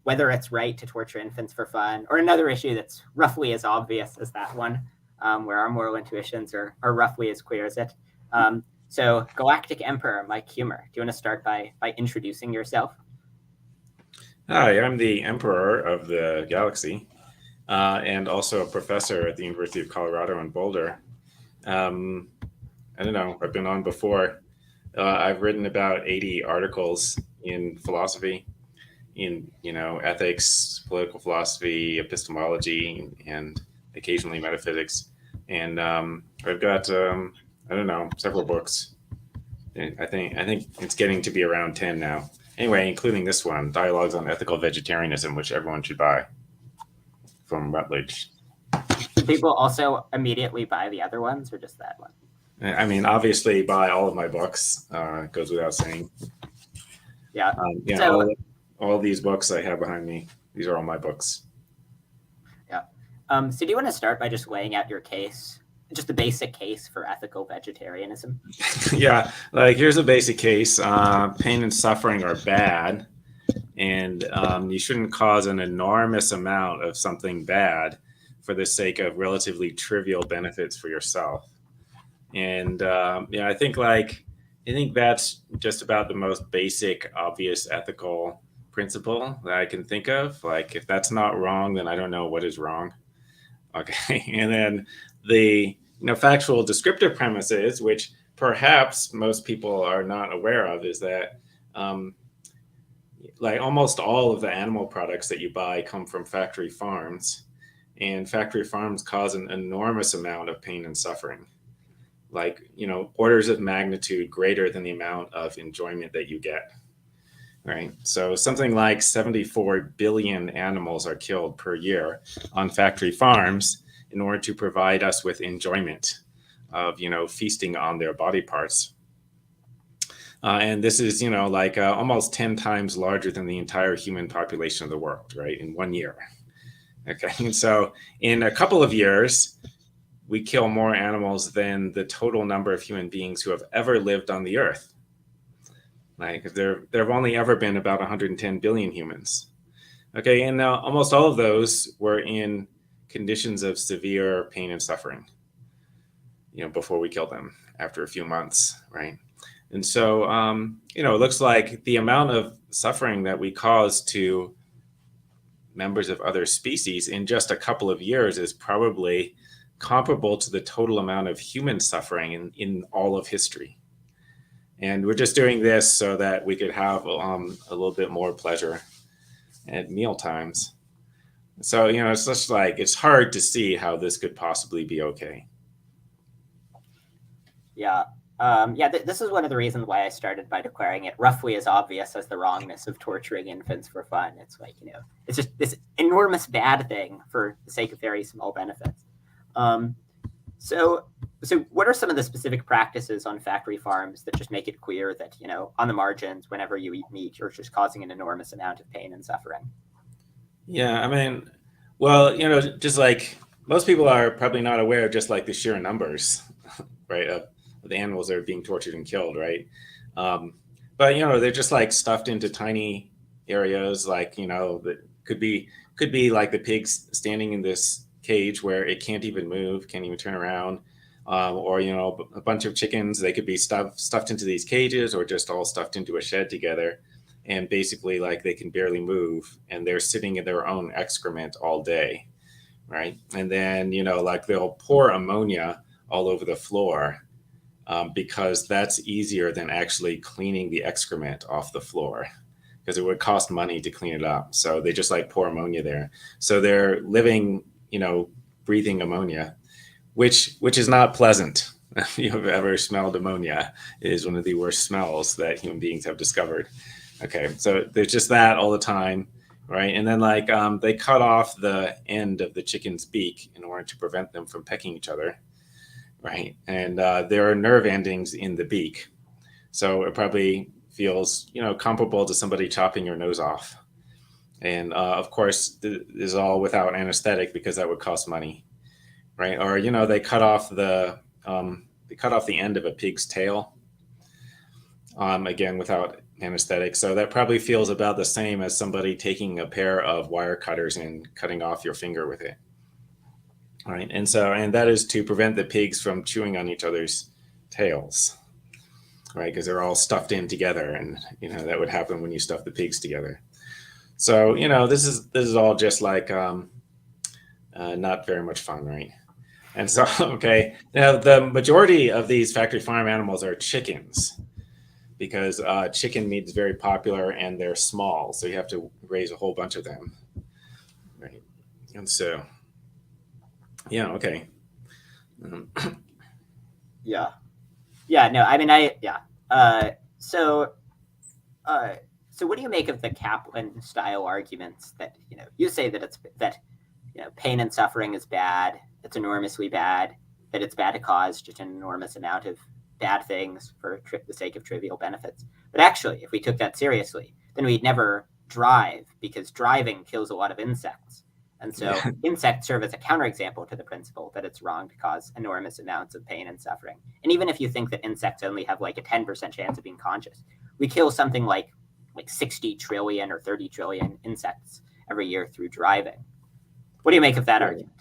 whether it's right to torture infants for fun, or another issue that's roughly as obvious as that one, where our moral intuitions are roughly as clear as it. So Galactic Emperor Mike Huemer, do you want to start by introducing yourself? Hi, I'm the Emperor of the Galaxy, and also a professor at the University of Colorado in Boulder. I don't know, I've been on before. I've written about 80 articles in philosophy, in ethics, political philosophy, epistemology, and occasionally metaphysics. And I've got I don't know, several books. I think it's getting to be around 10 now. Anyway, including this one, Dialogues on Ethical Vegetarianism, which everyone should buy from Rutledge. Do people also immediately buy the other ones, or just that one? I mean, obviously, buy all of my books. It goes without saying. Yeah. So, all these books I have behind me, these are all my books. Yeah. So do you want to start by just laying out your case, just a basic case for ethical vegetarianism? Yeah, like here's a basic case. Pain and suffering are bad, and you shouldn't cause an enormous amount of something bad for the sake of relatively trivial benefits for yourself. And I think that's just about the most basic, obvious ethical principle that I can think of. Like, if that's not wrong, then I don't know what is wrong. Okay, and then the factual descriptive premises, which perhaps most people are not aware of, is that like almost all of the animal products that you buy come from factory farms, and factory farms cause an enormous amount of pain and suffering, like orders of magnitude greater than the amount of enjoyment that you get. Right, so something like 74 billion animals are killed per year on factory farms in order to provide us with enjoyment of feasting on their body parts. And this is almost 10 times larger than the entire human population of the world, right, in 1 year. Okay, and so in a couple of years, we kill more animals than the total number of human beings who have ever lived on the earth. Like, there have only ever been about 110 billion humans. Okay, and now almost all of those were in conditions of severe pain and suffering, before we killed them after a few months, right? And so, it looks like the amount of suffering that we cause to members of other species in just a couple of years is probably comparable to the total amount of human suffering in all of history. And we're just doing this so that we could have a little bit more pleasure at meal times. So, it's just like, it's hard to see how this could possibly be okay. Yeah. This is one of the reasons why I started by declaring it roughly as obvious as the wrongness of torturing infants for fun. It's like, it's just this enormous bad thing for the sake of very small benefits. So what are some of the specific practices on factory farms that just make it clear that, on the margins, whenever you eat meat, you're just causing an enormous amount of pain and suffering? Yeah, I mean, well, just like most people are probably not aware of just like the sheer numbers, right, of the animals that are being tortured and killed, right? But, they're just like stuffed into tiny areas, like, that could be like the pigs standing in this cage where it can't even move, can't even turn around, or a bunch of chickens. They could be stuffed into these cages, or just all stuffed into a shed together, and basically like they can barely move, and they're sitting in their own excrement all day, right? And then like they'll pour ammonia all over the floor, because that's easier than actually cleaning the excrement off the floor, because it would cost money to clean it up. So they just like pour ammonia there. So they're living, breathing ammonia, which is not pleasant. If you have ever smelled ammonia, it is one of the worst smells that human beings have discovered. Okay, so there's just that all the time, right? And then like they cut off the end of the chicken's beak in order to prevent them from pecking each other, right? And there are nerve endings in the beak, so it probably feels comparable to somebody chopping your nose off. And of course, this is all without anesthetic, because that would cost money, right? Or they cut off the end of a pig's tail, again without anesthetic. So that probably feels about the same as somebody taking a pair of wire cutters and cutting off your finger with it. Right. And that is to prevent the pigs from chewing on each other's tails. Right. Because they're all stuffed in together. And, that would happen when you stuff the pigs together. So, this is all just like not very much fun. Right. And so, okay. Now, the majority of these factory farm animals are chickens, because chicken meat is very popular and they're small. So you have to raise a whole bunch of them. Right. And so, yeah, okay. Yeah. No, I mean, so what do you make of the Kaplan style arguments that, you say that pain and suffering is bad, it's enormously bad, that it's bad to cause just an enormous amount of bad things for the sake of trivial benefits. But actually, if we took that seriously, then we'd never drive, because driving kills a lot of insects. And so insects serve as a counterexample to the principle that it's wrong to cause enormous amounts of pain and suffering. And even if you think that insects only have like a 10% chance of being conscious, we kill something like 60 trillion or 30 trillion insects every year through driving. What do you make of that argument?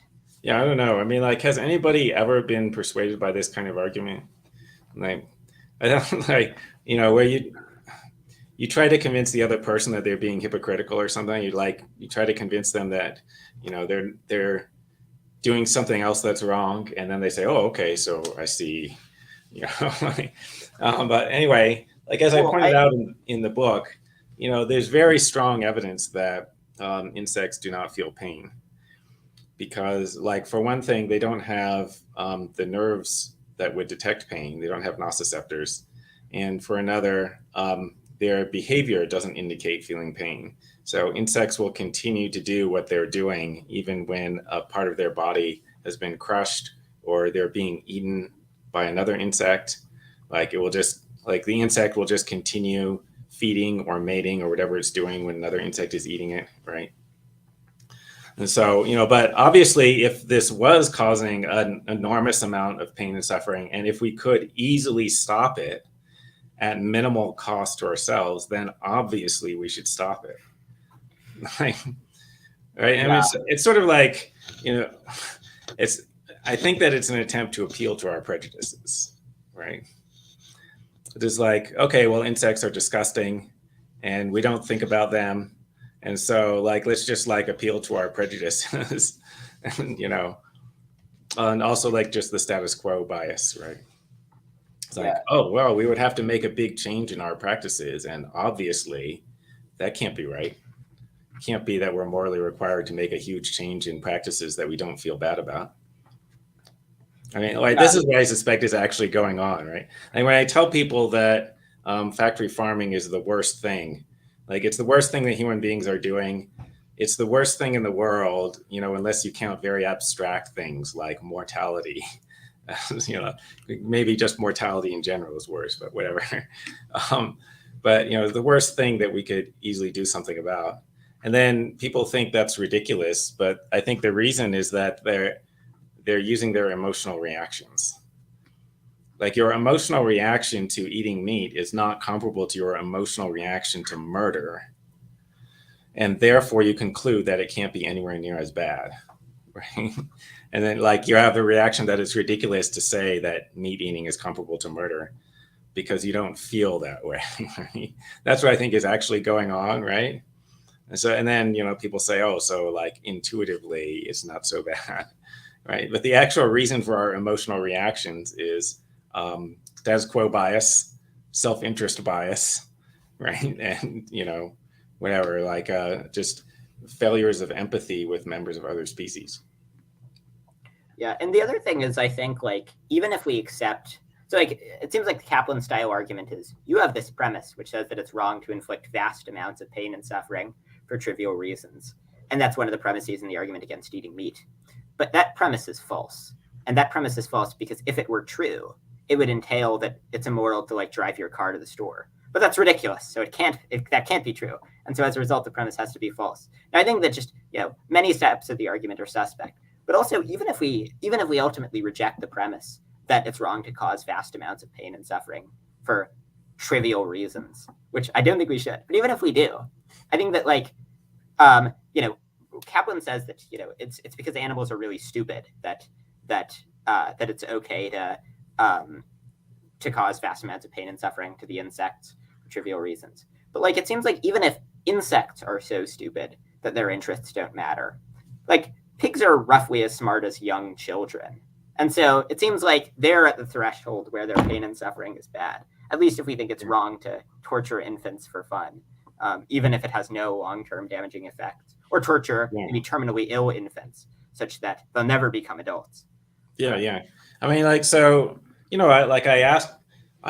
Yeah, I don't know. I mean, has anybody ever been persuaded by this kind of argument? I don't where you try to convince the other person that they're being hypocritical or something. You try to convince them that, they're doing something else that's wrong. And then they say, oh, okay, so I see, but anyway, as I pointed out in the book, there's very strong evidence that insects do not feel pain, because for one thing, they don't have the nerves that would detect pain. They don't have nociceptors. And for another, their behavior doesn't indicate feeling pain. So insects will continue to do what they're doing even when a part of their body has been crushed or they're being eaten by another insect. It will just, the insect will just continue feeding or mating or whatever it's doing when another insect is eating it, right? And so, but obviously, if this was causing an enormous amount of pain and suffering, and if we could easily stop it at minimal cost to ourselves, then obviously we should stop it. Right? I mean, it's sort of I think that it's an attempt to appeal to our prejudices, right? It is okay, well, insects are disgusting and we don't think about them. And so let's just appeal to our prejudices, and, and also just the status quo bias, right? It's oh, well, we would have to make a big change in our practices. And obviously that can't be right. It can't be that we're morally required to make a huge change in practices that we don't feel bad about. I mean, this is what I suspect is actually going on, right? And when I tell people that factory farming is the worst thing, it's the worst thing that human beings are doing. It's the worst thing in the world, unless you count very abstract things like mortality. Maybe just mortality in general is worse, but whatever. But the worst thing that we could easily do something about. And then people think that's ridiculous, but I think the reason is that they're using their emotional reactions. Your emotional reaction to eating meat is not comparable to your emotional reaction to murder. And therefore you conclude that it can't be anywhere near as bad, right? And then you have the reaction that it's ridiculous to say that meat eating is comparable to murder because you don't feel that way. Right? That's what I think is actually going on, right? And then, people say, oh, so intuitively it's not so bad, right? But the actual reason for our emotional reactions is status quo bias, self-interest bias, right? And, whatever, just failures of empathy with members of other species. Yeah, and the other thing is, I think, even if we accept, so it seems like the Kaplan style argument is, you have this premise which says that it's wrong to inflict vast amounts of pain and suffering for trivial reasons. And that's one of the premises in the argument against eating meat. But that premise is false. And that premise is false because if it were true, it would entail that it's immoral to drive your car to the store. But that's ridiculous. So that can't be true. And so as a result, the premise has to be false. Now, I think that just, many steps of the argument are suspect. But also, even if we ultimately reject the premise that it's wrong to cause vast amounts of pain and suffering for trivial reasons, which I don't think we should. But even if we do, I think that you know, Kaplan says that, you know, it's because animals are really stupid that it's okay to cause vast amounts of pain and suffering to the insects for trivial reasons. But like, it seems like even if insects are so stupid that their interests don't matter, like pigs are roughly as smart as young children. And so it seems like they're at the threshold where their pain and suffering is bad, at least if we think it's wrong to torture infants for fun, even if it has no long-term damaging effects, or torture maybe terminally ill infants such that they'll never become adults. Yeah. I mean, like, so, you know, I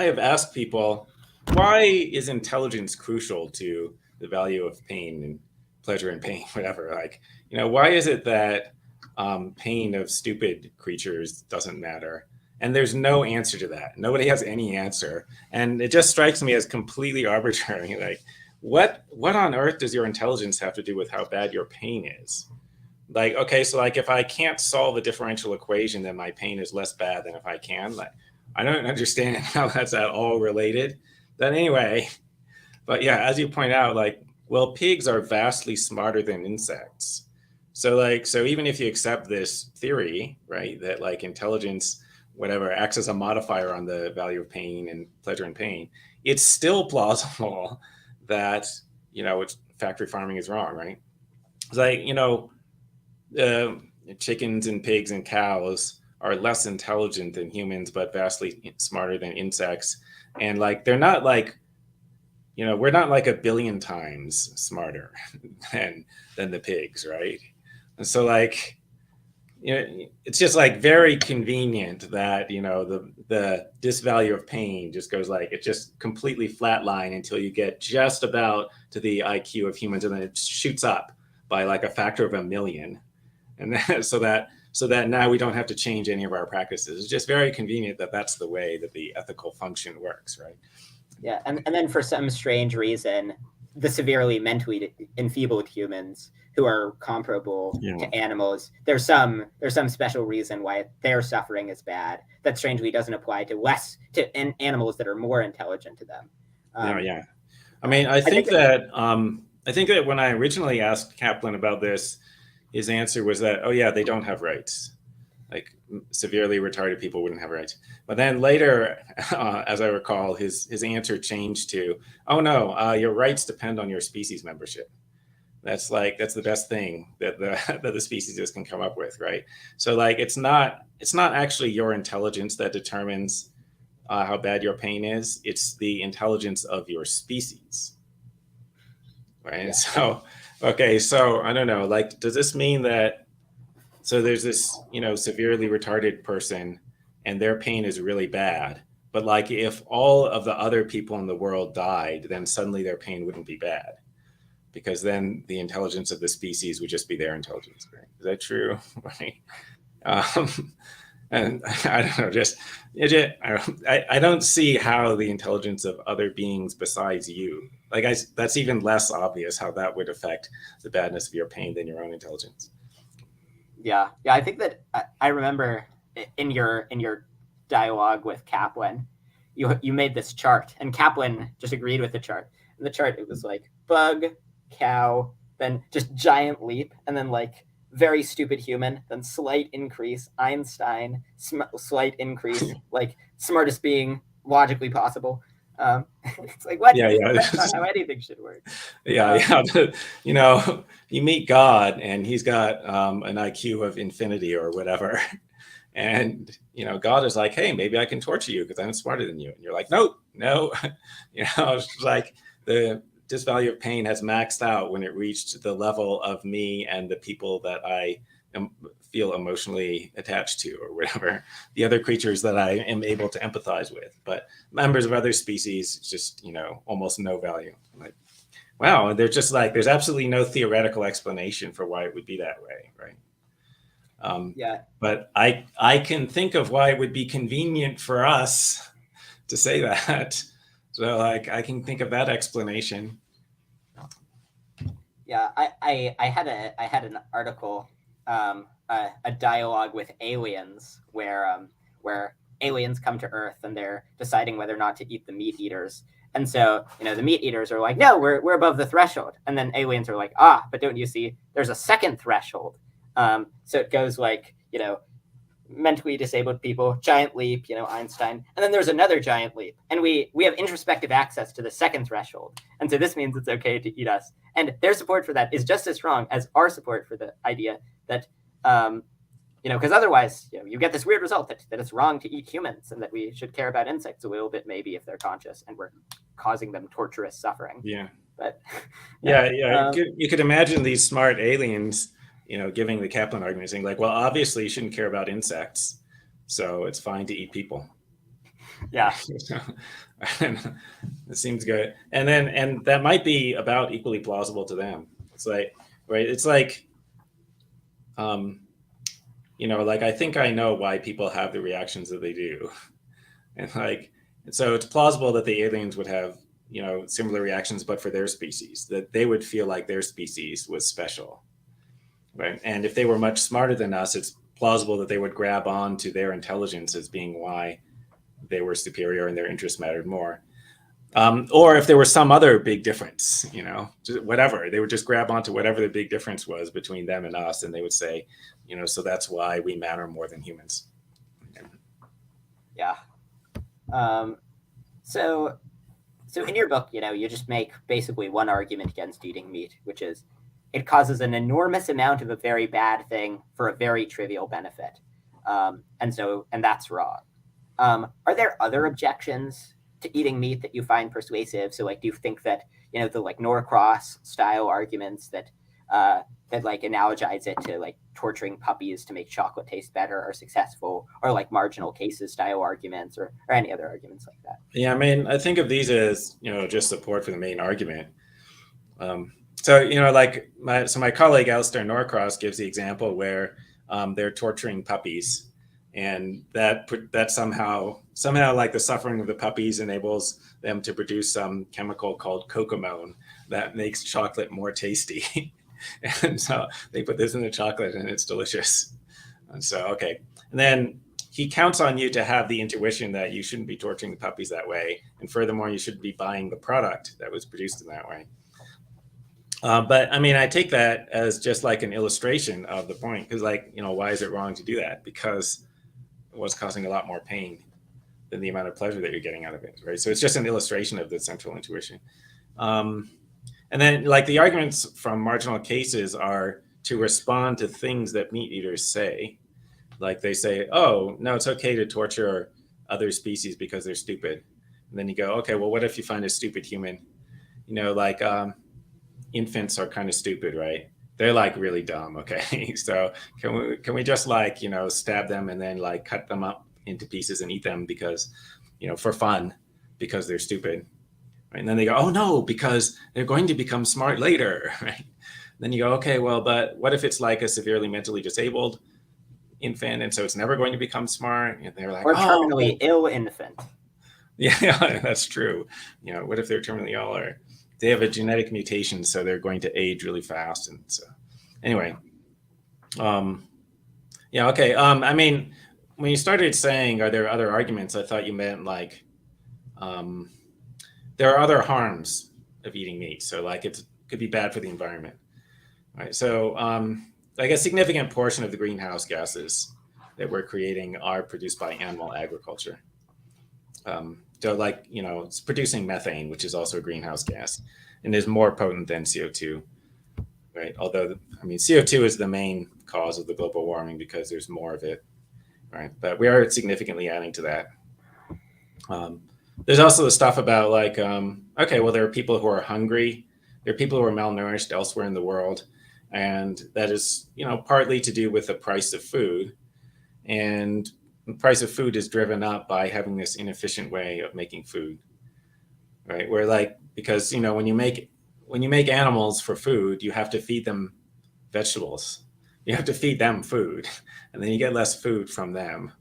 have asked people, why is intelligence crucial to the value of pain and pleasure and pain, whatever? Like, you know, why is it that pain of stupid creatures doesn't matter? And there's no answer to that. Nobody has any answer. And it just strikes me as completely arbitrary. Like, what on earth does your intelligence have to do with how bad your pain is? Like, okay, so like if I can't solve a differential equation, then my pain is less bad than if I can. Like, I don't understand how that's at all related. But anyway, but yeah, as you point out, like, well, pigs are vastly smarter than insects. So like, so even if you accept this theory, right, that like intelligence, whatever, acts as a modifier on the value of pain and pleasure and pain, it's still plausible that, you know, it's factory farming is wrong, right? It's like, you know, chickens and pigs and cows are less intelligent than humans, but vastly smarter than insects. And like, they're not like, you know, we're not like a billion times smarter than the pigs, right? And so like, you know, it's just like very convenient that, you know, the disvalue of pain just goes like, it just completely flatline until you get just about to the IQ of humans, and then it shoots up by like a factor of 1,000,000. And then, so that now we don't have to change any of our practices. It's just very convenient that that's the way that the ethical function works, right? Yeah, and then for some strange reason, the severely mentally enfeebled humans who are comparable to animals, there's some special reason why their suffering is bad that strangely doesn't apply to animals that are more intelligent to them. Yeah. I mean, I think that when I originally asked Kaplan about this, his answer was that, oh yeah, they don't have rights. Like severely retarded people wouldn't have rights. But then later, as I recall, his answer changed to, oh no, your rights depend on your species membership. That's the best thing that the species can come up with, right? So like, it's not actually your intelligence that determines how bad your pain is. It's the intelligence of your species, right? Yeah. So, okay, so I don't know, like, does this mean that, so there's this, you know, severely retarded person and their pain is really bad, but like if all of the other people in the world died, then suddenly their pain wouldn't be bad, because then the intelligence of the species would just be their intelligence, right? Is that true? Right. And I don't know, I don't see how the intelligence of other beings besides you, like that's even less obvious how that would affect the badness of your pain than your own intelligence. Yeah. I think that I remember in your dialogue with Kaplan, you made this chart, and Kaplan just agreed with the chart. In the chart, it was like bug, cow, then just giant leap, and then like very stupid human, then slight increase, Einstein, slight increase, like smartest being logically possible. It's like, what? Yeah. That's not how anything should work. Yeah. You know, you meet God and he's got an IQ of infinity or whatever. And, you know, God is like, hey, maybe I can torture you because I'm smarter than you. And you're like, no. You know, it's like the disvalue of pain has maxed out when it reached the level of me and the people that I feel emotionally attached to, or whatever, the other creatures that I am able to empathize with. But members of other species, just, you know, almost no value. Like, wow, they're just like, there's absolutely no theoretical explanation for why it would be that way, right? Yeah. But I can think of why it would be convenient for us to say that. So like, I can think of that explanation. Yeah, I had an article, a dialogue with aliens where aliens come to Earth and they're deciding whether or not to eat the meat eaters, And so, the meat eaters are like, no, we're above the threshold. And then aliens are like, but don't you see there's a second threshold? So it goes like, mentally disabled people, giant leap, Einstein. And then there's another giant leap. And we have introspective access to the second threshold. And so this means it's okay to eat us. And their support for that is just as strong as our support for the idea that, because otherwise, you get this weird result that it's wrong to eat humans and that we should care about insects a little bit, maybe if they're conscious and we're causing them torturous suffering. Yeah. But you could imagine these smart aliens, giving the Kaplan argument, saying like, well, obviously you shouldn't care about insects, so it's fine to eat people. Yeah. It seems good. And that might be about equally plausible to them. It's like, right. It's like, like, I think I know why people have the reactions that they do. And so it's plausible that the aliens would have, similar reactions, but for their species, that they would feel like their species was special. Right. And if they were much smarter than us, it's plausible that they would grab on to their intelligence as being why they were superior and their interests mattered more. Or if there was some other big difference, just whatever, they would just grab onto whatever the big difference was between them and us. And they would say, so that's why we matter more than humans. Yeah. So in your book, you just make basically one argument against eating meat, which is it causes an enormous amount of a very bad thing for a very trivial benefit. And that's wrong. Are there other objections to eating meat that you find persuasive? So do you think that, the Norcross style arguments that analogize it to torturing puppies to make chocolate taste better are successful, or marginal cases style arguments or any other arguments like that? Yeah, I mean, I think of these as, just support for the main argument. So, my colleague Alistair Norcross gives the example where they're torturing puppies, and that somehow the suffering of the puppies enables them to produce some chemical called cocamone that makes chocolate more tasty. And so they put this in the chocolate and it's delicious. And so, okay. And then he counts on you to have the intuition that you shouldn't be torturing the puppies that way. And furthermore, you should be buying the product that was produced in that way. But I mean, I take that as just like an illustration of the point, because why is it wrong to do that? Because it was causing a lot more pain than the amount of pleasure that you're getting out of it, right? So it's just an illustration of the central intuition. And then the arguments from marginal cases are to respond to things that meat eaters say. Like they say, oh, no, it's okay to torture other species because they're stupid. And then you go, okay, well, what if you find a stupid human? Infants are kind of stupid, right? They're really dumb. Okay. So can we just stab them and then cut them up into pieces and eat them because, for fun, because they're stupid. Right? And then they go, oh no, because they're going to become smart later. Right? Then you go, okay, well, but what if it's a severely mentally disabled infant, and so it's never going to become smart? And they're or terminally ill infant. Yeah, that's true. What if they're terminally ill, or they have a genetic mutation, so they're going to age really fast? And so, anyway, yeah, okay. I mean, when you started saying, are there other arguments? I thought you meant there are other harms of eating meat. So it could be bad for the environment, right? So a significant portion of the greenhouse gases that we're creating are produced by animal agriculture. So it's producing methane, which is also a greenhouse gas and is more potent than CO2, right? Although, CO2 is the main cause of the global warming because there's more of it, right? But we are significantly adding to that. There's also the stuff about okay, well, there are people who are hungry. There are people who are malnourished elsewhere in the world. And that is, partly to do with the price of food. And the price of food is driven up by having this inefficient way of making food, right? Where because, when you make animals for food, you have to feed them vegetables. You have to feed them food, and then you get less food from them.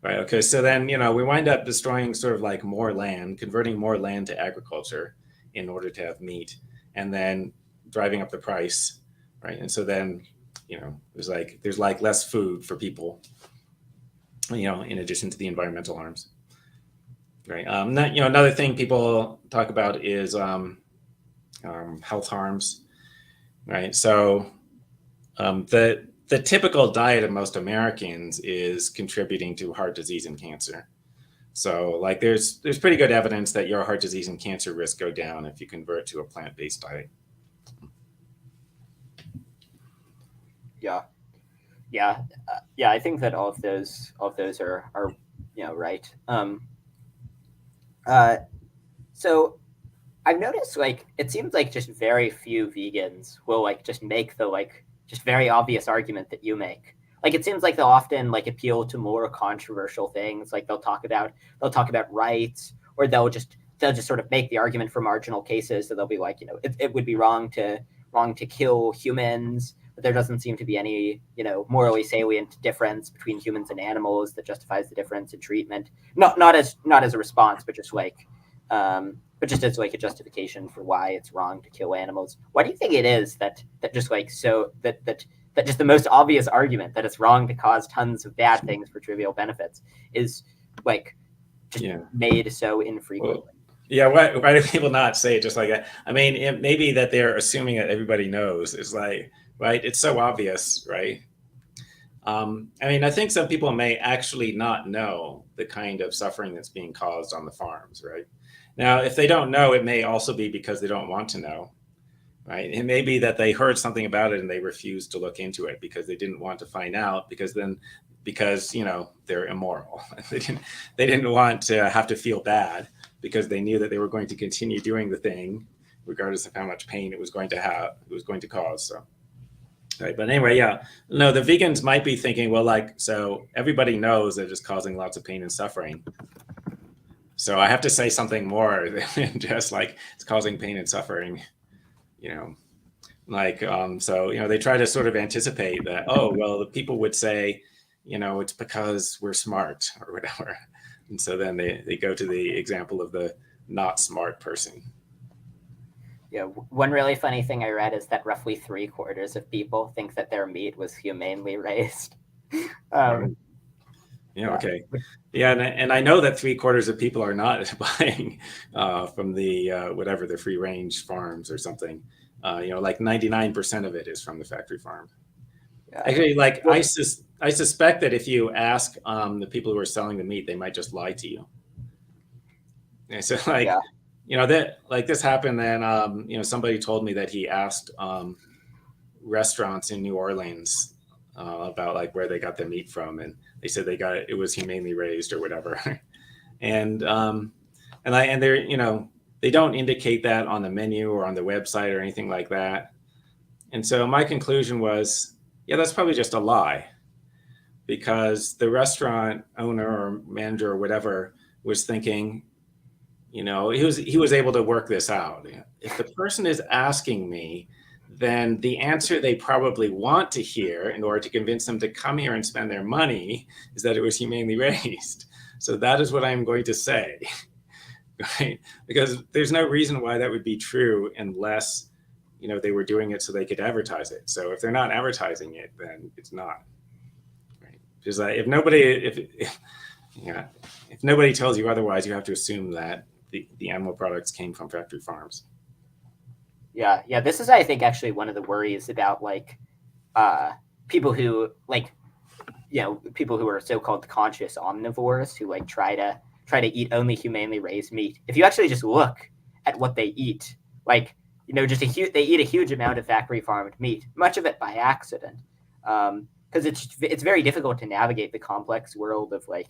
Right. Okay. So then, we wind up destroying sort of more land, converting more land to agriculture in order to have meat, and then driving up the price. Right. And so then, there's less food for people, in addition to the environmental harms. right? Another thing people talk about is health harms, right? So the typical diet of most Americans is contributing to heart disease and cancer. So like there's pretty good evidence that your heart disease and cancer risk go down if you convert to a plant-based diet. Yeah, yeah. I think that all of those are right. Uh, so I've noticed like it seems like just very few vegans will like just make the like just very obvious argument that you make. Like it seems like they'll often like appeal to more controversial things. Like they'll talk about rights, or they'll just sort of make the argument for marginal cases. So they'll be like, it would be wrong to kill humans, but there doesn't seem to be any morally salient difference between humans and animals that justifies the difference in treatment. Not as a response, but just like but just as like a justification for why it's wrong to kill animals. Why do you think it is that just like that just the most obvious argument that it's wrong to cause tons of bad things for trivial benefits is like just made so infrequently? Well, yeah, why do people not say it just like that? I mean, it may be that they're assuming that everybody knows. It's like, right? It's so obvious, right? I mean, I think some people may actually not know the kind of suffering that's being caused on the farms, right? Now, if they don't know, it may also be because they don't want to know, right? It may be that they heard something about it and they refused to look into it because they didn't want to find out because they're immoral. They didn't want to have to feel bad because they knew that they were going to continue doing the thing regardless of how much pain it was going to cause. So. Right. But anyway, yeah, no, the vegans might be thinking, well, like, so everybody knows that it's causing lots of pain and suffering. So I have to say something more than just like it's causing pain and suffering, so they try to sort of anticipate that, oh, well, the people would say, it's because we're smart or whatever. And so then they go to the example of the not smart person. Yeah, one really funny thing I read is that roughly 3/4 of people think that their meat was humanely raised. Okay. Yeah, and I know that 3/4 of people are not buying from the free range farms or something. Like 99% of it is from the factory farm. Yeah. Actually, like I suspect that if you ask the people who are selling the meat, they might just lie to you. And so that like this happened, then somebody told me that he asked restaurants in New Orleans about like where they got the meat from, and they said it was humanely raised or whatever. And they're they don't indicate that on the menu or on the website or anything like that. And so my conclusion was, yeah, that's probably just a lie, because the restaurant owner or manager or whatever was thinking, he was able to work this out. If the person is asking me, then the answer they probably want to hear in order to convince them to come here and spend their money is that it was humanely raised. So that is what I'm going to say, right? Because there's no reason why that would be true unless, they were doing it so they could advertise it. So if they're not advertising it, then it's not, right? Because if nobody tells you otherwise, you have to assume that the animal products came from factory farms. Yeah. This is, I think, actually one of the worries about like people who like, people who are so-called conscious omnivores who like try to eat only humanely raised meat. If you actually just look at what they eat, like they eat a huge amount of factory farmed meat, much of it by accident, because it's very difficult to navigate the complex world of like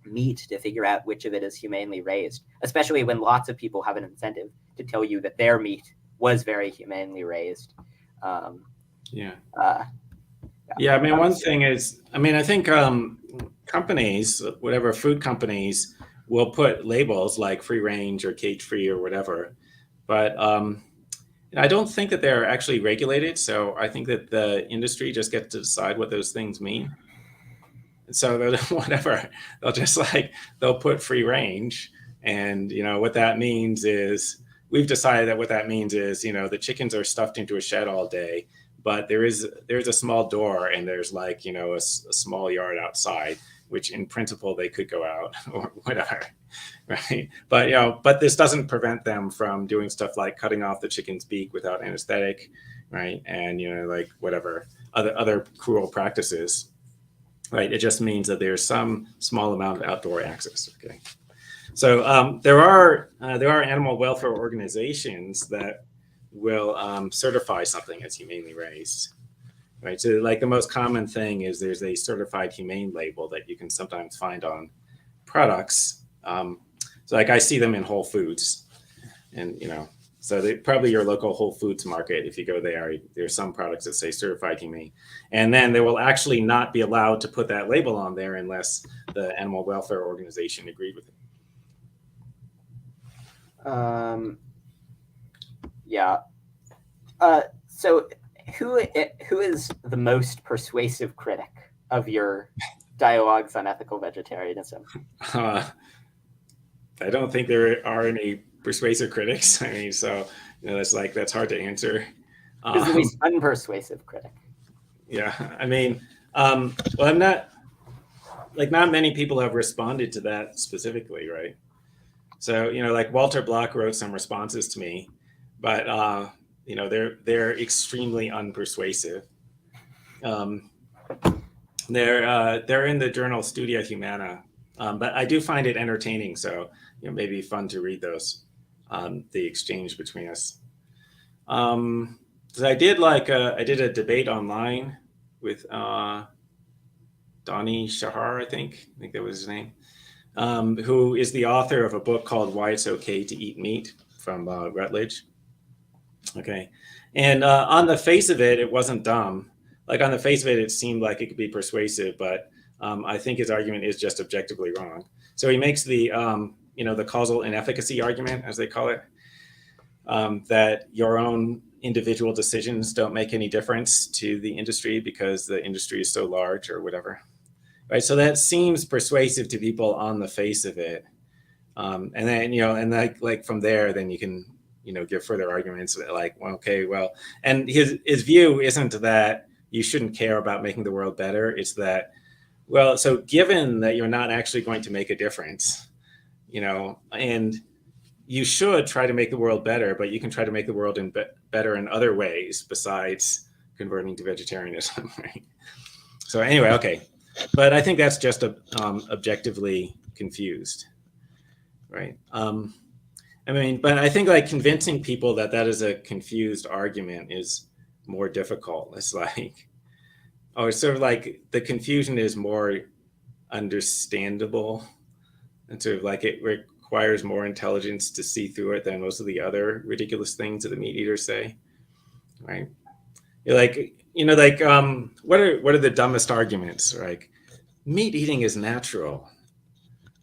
meat to figure out which of it is humanely raised, especially when lots of people have an incentive to tell you that their meat was very humanely raised. I mean, one thing is, I think companies, whatever food companies, will put labels like free range or cage free or whatever, but I don't think that they're actually regulated. So I think that the industry just gets to decide what those things mean. And so whatever, they'll put free range, and what that means is, we've decided that what that means is, the chickens are stuffed into a shed all day, but there's a small door and there's like, a small yard outside, which in principle they could go out or whatever, right? But this doesn't prevent them from doing stuff like cutting off the chicken's beak without anesthetic, right? And like whatever other cruel practices, right? It just means that there's some small amount of outdoor access. Okay, so there are animal welfare organizations that will certify something as humanely raised. Right, so like the most common thing is there's a certified humane label that you can sometimes find on products. So like I see them in Whole Foods, and so probably your local Whole Foods market, if you go there's some products that say certified humane, and then they will actually not be allowed to put that label on there unless the animal welfare organization agreed with it. Yeah. So who is the most persuasive critic of your dialogues on ethical vegetarianism? I don't think there are any persuasive critics. I mean, so that's hard to answer. Who's the least unpersuasive critic? Yeah, I mean, well, I'm not not many people have responded to that specifically, right? So like Walter Block wrote some responses to me, but they're extremely unpersuasive. They're in the journal Studia Humana, but I do find it entertaining. So maybe fun to read those, the exchange between us. So I did a debate online with Donnie Shahar, I think that was his name, who is the author of a book called Why It's Okay to Eat Meat from Routledge. Okay, and on the face of it, it wasn't dumb. Like on the face of it, it seemed like it could be persuasive, but I think his argument is just objectively wrong. So he makes the the causal inefficacy argument, as they call it, that your own individual decisions don't make any difference to the industry because the industry is so large or whatever. Right, so that seems persuasive to people on the face of it, and then and like from there, then you can give further arguments like, well, okay, well, and his view isn't that you shouldn't care about making the world better. It's that, well, so given that you're not actually going to make a difference, and you should try to make the world better, but you can try to make the world better in other ways besides converting to vegetarianism, right? So anyway, okay. But I think that's just objectively confused, right? I mean, but I think like convincing people that is a confused argument is more difficult. It's like, it's sort of like the confusion is more understandable, and sort of like it requires more intelligence to see through it than most of the other ridiculous things that the meat eaters say, right? You're like, what are the dumbest arguments? Like, meat eating is natural,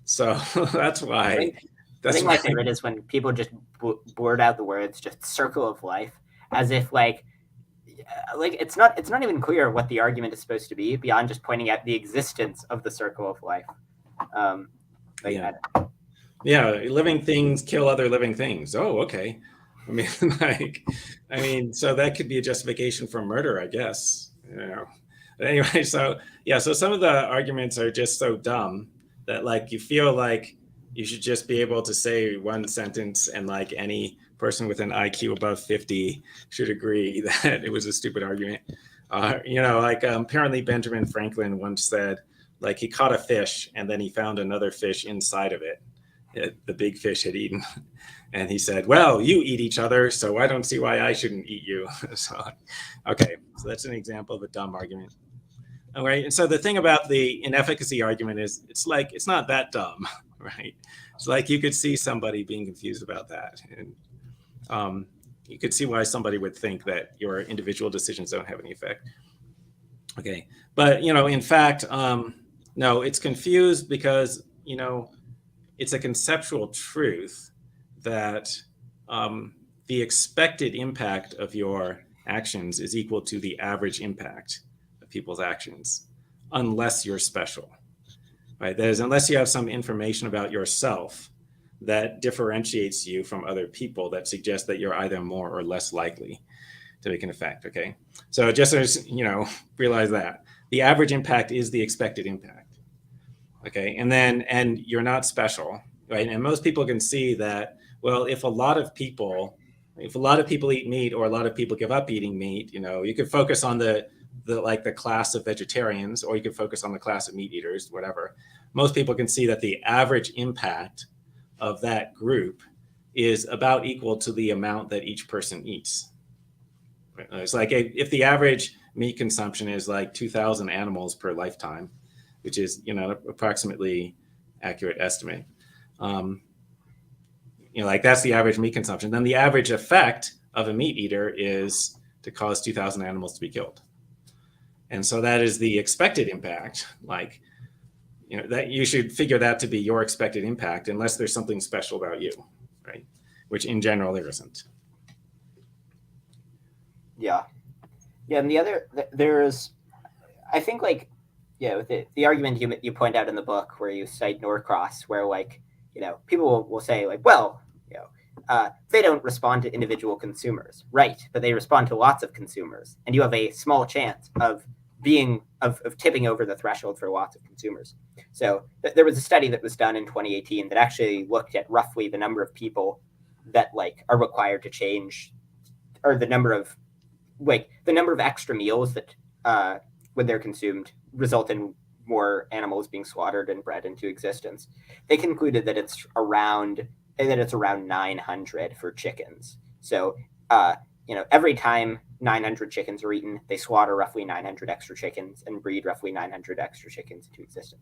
so that's why. I think my favorite is when people just blurt out the words just "circle of life" as if like it's not even clear what the argument is supposed to be beyond just pointing out the existence of the circle of life. Living things kill other living things. Oh, okay. I mean, so that could be a justification for murder, I guess. But anyway, so some of the arguments are just so dumb that like you feel like you should just be able to say one sentence and like any person with an IQ above 50 should agree that it was a stupid argument. Apparently Benjamin Franklin once said, like, he caught a fish and then he found another fish inside of it. The big fish had eaten. And he said, well, you eat each other, so I don't see why I shouldn't eat you. So that's an example of a dumb argument. All right, and so the thing about the inefficacy argument is it's not that dumb, right? It's like you could see somebody being confused about that. And you could see why somebody would think that your individual decisions don't have any effect. Okay, but in fact, no, it's confused because it's a conceptual truth that the expected impact of your actions is equal to the average impact of people's actions, unless you're special, right? That is, unless you have some information about yourself that differentiates you from other people that suggests that you're either more or less likely to make an effect, okay? So just as, realize that the average impact is the expected impact. Okay, and you're not special, right? And most people can see that. Well, if a lot of people eat meat, or a lot of people give up eating meat, you could focus on the class of vegetarians, or you could focus on the class of meat eaters, whatever. Most people can see that the average impact of that group is about equal to the amount that each person eats. It's like if the average meat consumption is like 2,000 animals per lifetime, which is approximately accurate estimate. Like that's the average meat consumption. Then the average effect of a meat eater is to cause 2,000 animals to be killed. And so that is the expected impact. Like, that you should figure that to be your expected impact, unless there's something special about you, right? Which in general there isn't. Yeah. And the other, there's, I think with the argument you point out in the book where you cite Norcross, where people will say well, they don't respond to individual consumers, right? But they respond to lots of consumers, and you have a small chance of tipping over the threshold for lots of consumers. So there was a study that was done in 2018 that actually looked at roughly the number of people that are required to change, or the number of extra meals that when they're consumed result in more animals being slaughtered and bred into existence. They concluded that it's around 900 for chickens. So every time 900 chickens are eaten, they slaughter roughly 900 extra chickens and breed roughly 900 extra chickens into existence.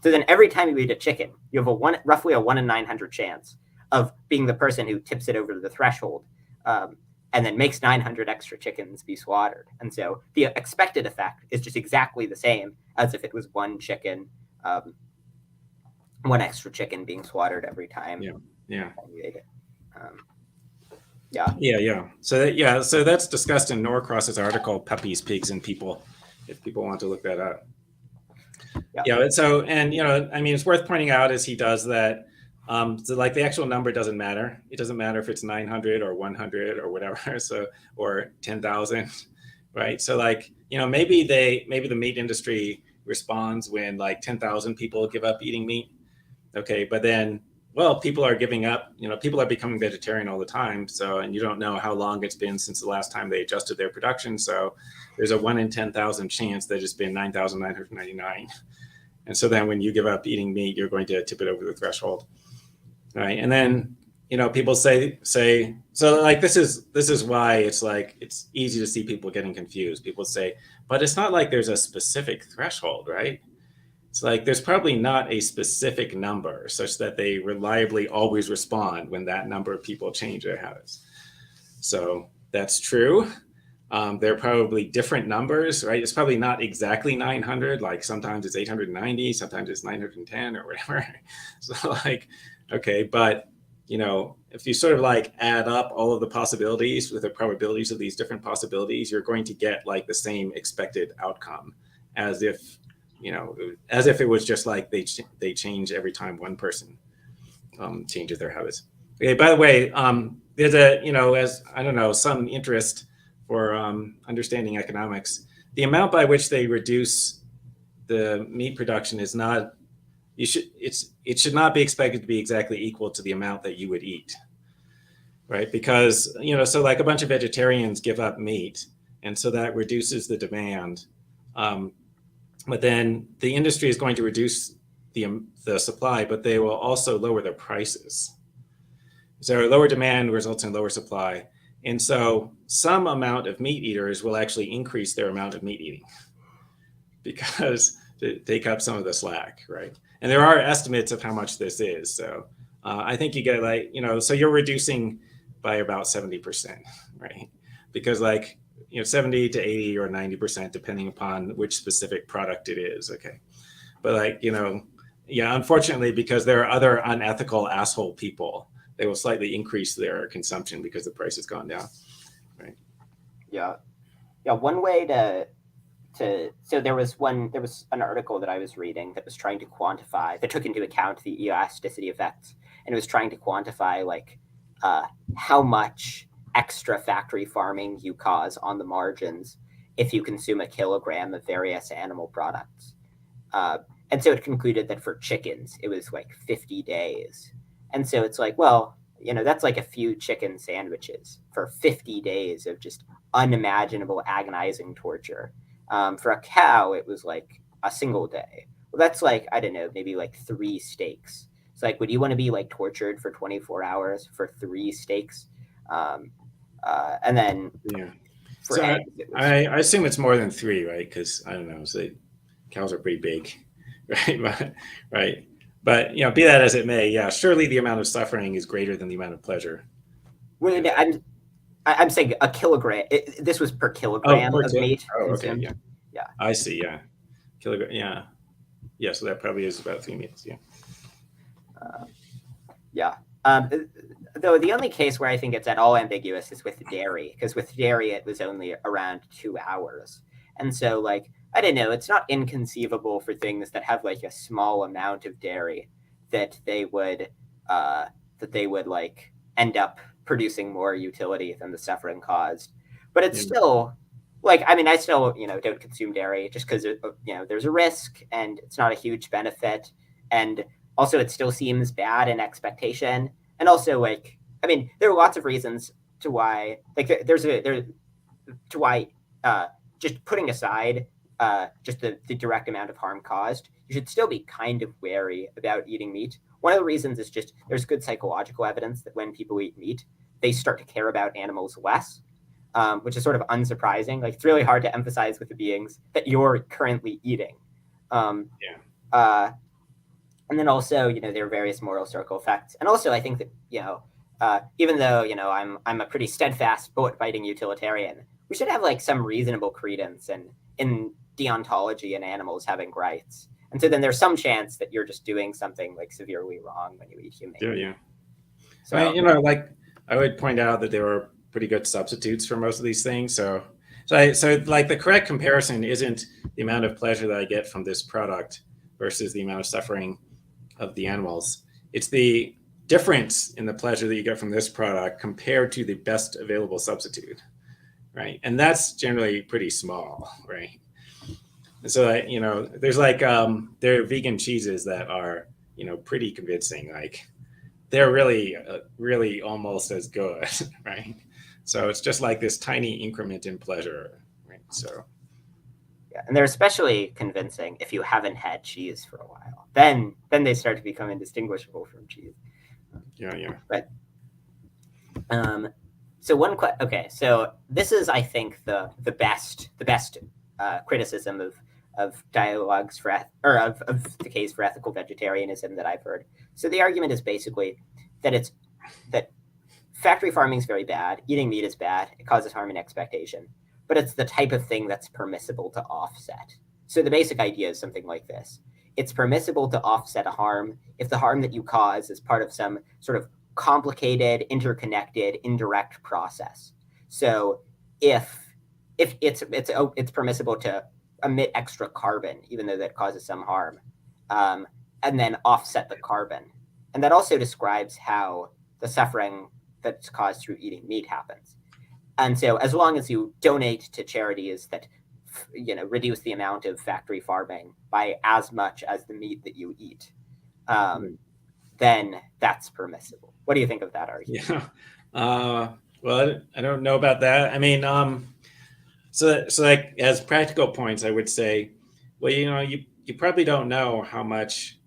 So then every time you eat a chicken, you have roughly a 1 in 900 chance of being the person who tips it over the threshold, and then makes 900 extra chickens be slaughtered. And so the expected effect is just exactly the same as if it was one extra chicken being slaughtered every time. Yeah. You ate it. So that's discussed in Norcross's article, Puppies, Pigs, and People, if people want to look that up. It's worth pointing out, as he does, that the actual number doesn't matter. It doesn't matter if it's 900 or 100 or whatever, or 10,000, right? So maybe the meat industry responds when 10,000 people give up eating meat. Okay, but then, people are giving up, people are becoming vegetarian all the time. So, and you don't know how long it's been since the last time they adjusted their production. So there's a 1 in 10,000 chance that it's been 9,999. And so then when you give up eating meat, you're going to tip it over the threshold. Right. And then, people say, so this is why it's easy to see people getting confused. People say, but it's not like there's a specific threshold, right? It's there's probably not a specific number such that they reliably always respond when that number of people change their habits. So that's true. There are probably different numbers, right? It's probably not exactly 900. Sometimes it's 890, sometimes it's 910 or whatever. So okay, but if you sort of add up all of the possibilities with the probabilities of these different possibilities, you're going to get the same expected outcome, as if it was just they change every time one person changes their habits. Okay, by the way, there's some interest for understanding economics. The amount by which they reduce the meat production is not, it should not be expected to be exactly equal to the amount that you would eat, right? Because, so a bunch of vegetarians give up meat, and so that reduces the demand. But then the industry is going to reduce the supply, but they will also lower their prices. So lower demand results in lower supply. And so some amount of meat eaters will actually increase their amount of meat eating because to take up some of the slack, right? And there are estimates of how much this is. So I think you get so you're reducing by about 70%, right? Because 70 to 80 or 90%, depending upon which specific product it is. Okay. But unfortunately, because there are other unethical asshole people, they will slightly increase their consumption because the price has gone down. Right. Yeah. One way so there was an article that I was reading that was trying to quantify, that took into account the elasticity effects, and it was trying to quantify how much extra factory farming you cause on the margins if you consume a kilogram of various animal products. And so it concluded that for chickens, it was like 50 days. And so it's like, well, that's like a few chicken sandwiches for 50 days of just unimaginable, agonizing torture. For a cow, it was like a single day. Well, that's like, I don't know, maybe like 3 steaks. It's like, would you want to be like tortured for 24 hours for 3 steaks? And then Yeah. for So eggs, it was. I assume it's more than 3, right? Because I don't know. So cows are pretty big, right? Right. But be that as it may, yeah, surely the amount of suffering is greater than the amount of pleasure. Well, I'm saying a kilogram. This was per kilogram of meat consumed. Okay, yeah. Yeah. I see. Yeah, kilogram. Yeah, yeah. So that probably is about 3 meals. Yeah. Yeah. Though the only case where I think it's at all ambiguous is with dairy, because with dairy it was only around 2 hours, and so like I don't know, it's not inconceivable for things that have like a small amount of dairy that they would like end up producing more utility than the suffering caused. But it's still like, I mean, I still don't consume dairy just because there's a risk and it's not a huge benefit, and also it still seems bad in expectation. And also, like, I mean, there are lots of reasons to why, like, to why, just putting aside just the direct amount of harm caused, you should still be kind of wary about eating meat. One of the reasons is just there's good psychological evidence that when people eat meat, they start to care about animals less, which is sort of unsurprising. Like, it's really hard to emphasize with the beings that you're currently eating. And then also, there are various moral circle effects. And also, I think that, even though, I'm a pretty steadfast bullet-biting utilitarian, we should have, like, some reasonable credence in deontology and animals having rights. And so then there's some chance that you're just doing something, like, severely wrong when you eat human. Yeah. So, like, I would point out that there are pretty good substitutes for most of these things. So like, the correct comparison isn't the amount of pleasure that I get from this product versus the amount of suffering of the animals. It's the difference in the pleasure that you get from this product compared to the best available substitute, right? And that's generally pretty small, right? And so, there's like there are vegan cheeses that are pretty convincing. Like, they're really almost as good, right? So it's just like this tiny increment in pleasure, right? So. Yeah, and they're especially convincing if you haven't had cheese for a while. Then they start to become indistinguishable from cheese. Yeah. But so okay, so this is, I think, the best criticism of dialogues of the case for ethical vegetarianism that I've heard. So the argument is basically that that factory farming is very bad, eating meat is bad, it causes harm in expectation, but it's the type of thing that's permissible to offset. So the basic idea is something like this. It's permissible to offset a harm if the harm that you cause is part of some sort of complicated, interconnected, indirect process. So if it's permissible to emit extra carbon, even though that causes some harm, and then offset the carbon. And that also describes how the suffering that's caused through eating meat happens. And so as long as you donate to charities that reduce the amount of factory farming by as much as the meat that you eat, then that's permissible. What do you think of that argument? Yeah. Well, I don't know about that. I mean, so like, as practical points, I would say, well, you probably don't know how much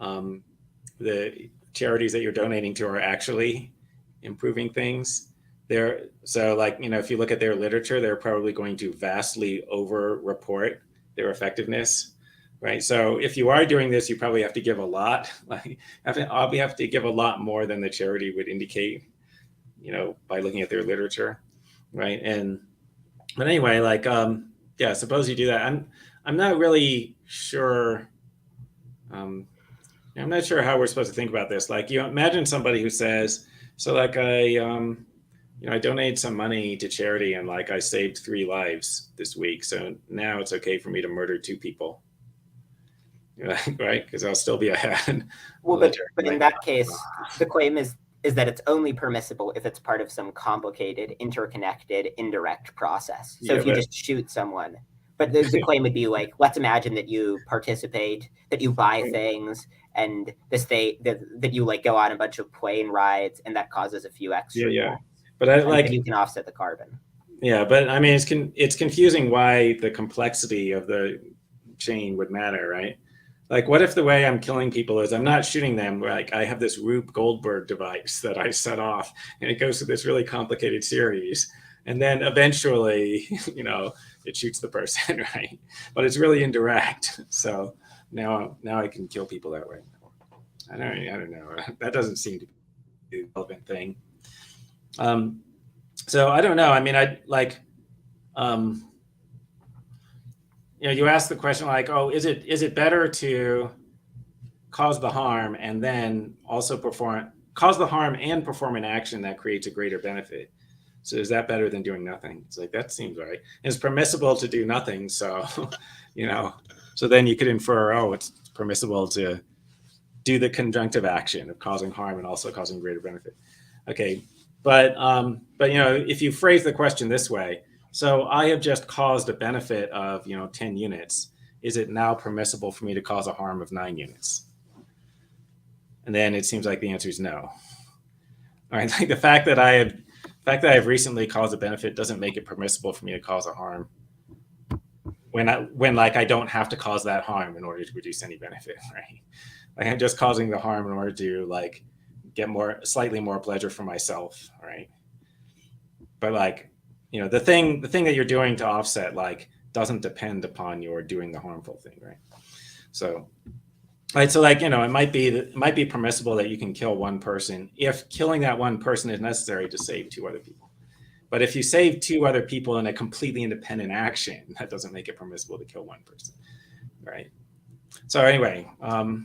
the charities that you're donating to are actually improving things. So like, if you look at their literature, they're probably going to vastly over-report their effectiveness, right? So if you are doing this, you probably have to give a lot. Like, you have to give a lot more than the charity would indicate, by looking at their literature, right? But anyway, like, suppose you do that. I'm not really sure. I'm not sure how we're supposed to think about this. Like, imagine somebody who says, so like, I donated some money to charity and like I saved 3 lives this week. So now it's okay for me to murder 2 people, right? Because I'll still be ahead. Well, but in that case, the claim is that it's only permissible if it's part of some complicated, interconnected, indirect process. So if you just shoot someone, But the claim would be like, let's imagine that you participate, that you buy things, and that you like go on a bunch of plane rides, and that causes a few extra. Yeah. But I like, and you can offset the carbon. Yeah, but I mean, it's confusing why the complexity of the chain would matter, right? Like, what if the way I'm killing people is I'm not shooting them? Like, I have this Rube Goldberg device that I set off, and it goes through this really complicated series, and then eventually, it shoots the person, right? But it's really indirect. So now I can kill people that way. I don't know. That doesn't seem to be the relevant thing. So I don't know. I mean, I like, you ask the question like, oh, is it better to cause the harm and then also cause the harm and perform an action that creates a greater benefit? So is that better than doing nothing? It's like, that seems right. It's permissible to do nothing. So, so then you could infer, oh, it's permissible to do the conjunctive action of causing harm and also causing greater benefit. Okay. But if you phrase the question this way, so I have just caused a benefit of 10 units. Is it now permissible for me to cause a harm of 9 units? And then it seems like the answer is no. All right, like the fact that I have recently caused a benefit doesn't make it permissible for me to cause a harm when I don't have to cause that harm in order to produce any benefit, right? Like I'm just causing the harm in order to like get slightly more pleasure for myself, right? But like, the thing that you're doing to offset like doesn't depend upon your doing the harmful thing, right? So, right. So like, it might be permissible that you can kill one person if killing that one person is necessary to save 2 other people. But if you save 2 other people in a completely independent action, that doesn't make it permissible to kill one person, right? So anyway, hard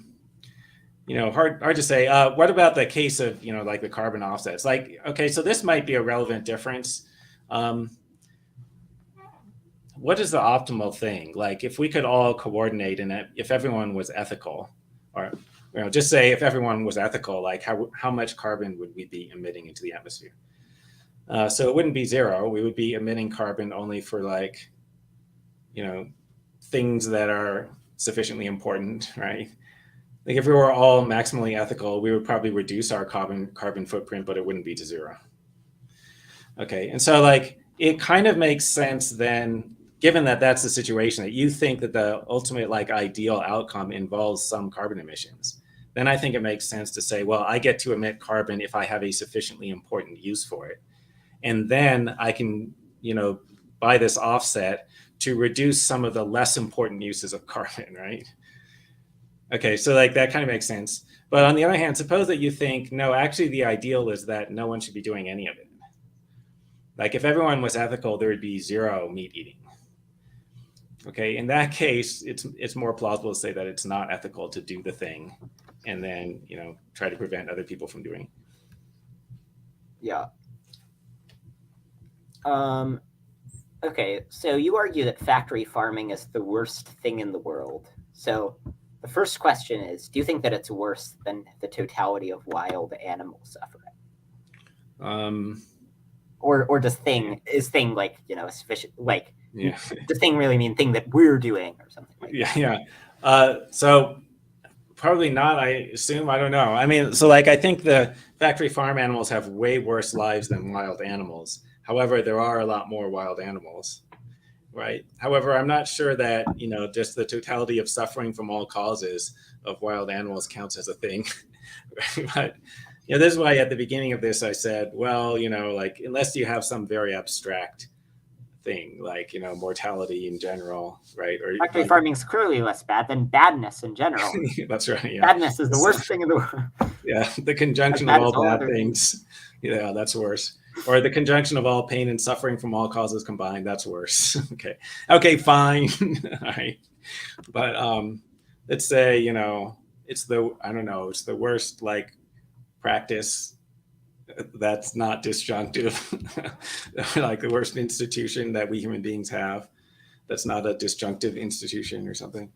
to say. What about the case of, like the carbon offsets? Like, okay, so this might be a relevant difference. What is the optimal thing? Like if we could all coordinate and if everyone was ethical, or just say if everyone was ethical, like how much carbon would we be emitting into the atmosphere? So it wouldn't be 0. We would be emitting carbon only for like, things that are sufficiently important, right? Like if we were all maximally ethical, we would probably reduce our carbon footprint, but it wouldn't be to 0. Okay, and so like it kind of makes sense then, given that that's the situation, that you think that the ultimate like ideal outcome involves some carbon emissions, then I think it makes sense to say, well, I get to emit carbon if I have a sufficiently important use for it. And then I can, buy this offset to reduce some of the less important uses of carbon, right? Okay, so like that kind of makes sense. But on the other hand, suppose that you think, no, actually the ideal is that no one should be doing any of it. Like if everyone was ethical, there would be 0 meat eating. Okay, in that case, it's more plausible to say that it's not ethical to do the thing and then, try to prevent other people from doing it. Yeah. Okay, so you argue that factory farming is the worst thing in the world. So the first question is, do you think that it's worse than the totality of wild animal suffering? Or does is thing like, sufficient, like, yeah. Does thing really mean thing that we're doing or something like that? Yeah. So probably not, I assume. I don't know. I mean, so like I think the factory farm animals have way worse lives than wild animals. However, there are a lot more wild animals, right? However, I'm not sure that, just the totality of suffering from all causes of wild animals counts as a thing. But, this is why at the beginning of this, I said, well, like, unless you have some very abstract thing, like, mortality in general, right? Or factory like, farming is clearly less bad than badness in general. That's right. Yeah. Badness is the worst thing in the world. Yeah, the conjunction of all bad things. Yeah, that's worse. Or the conjunction of all pain and suffering from all causes combined. That's worse. Okay, fine. All right. But let's say, it's the worst like practice that's not disjunctive. Like the worst institution that we human beings have that's not a disjunctive institution or something.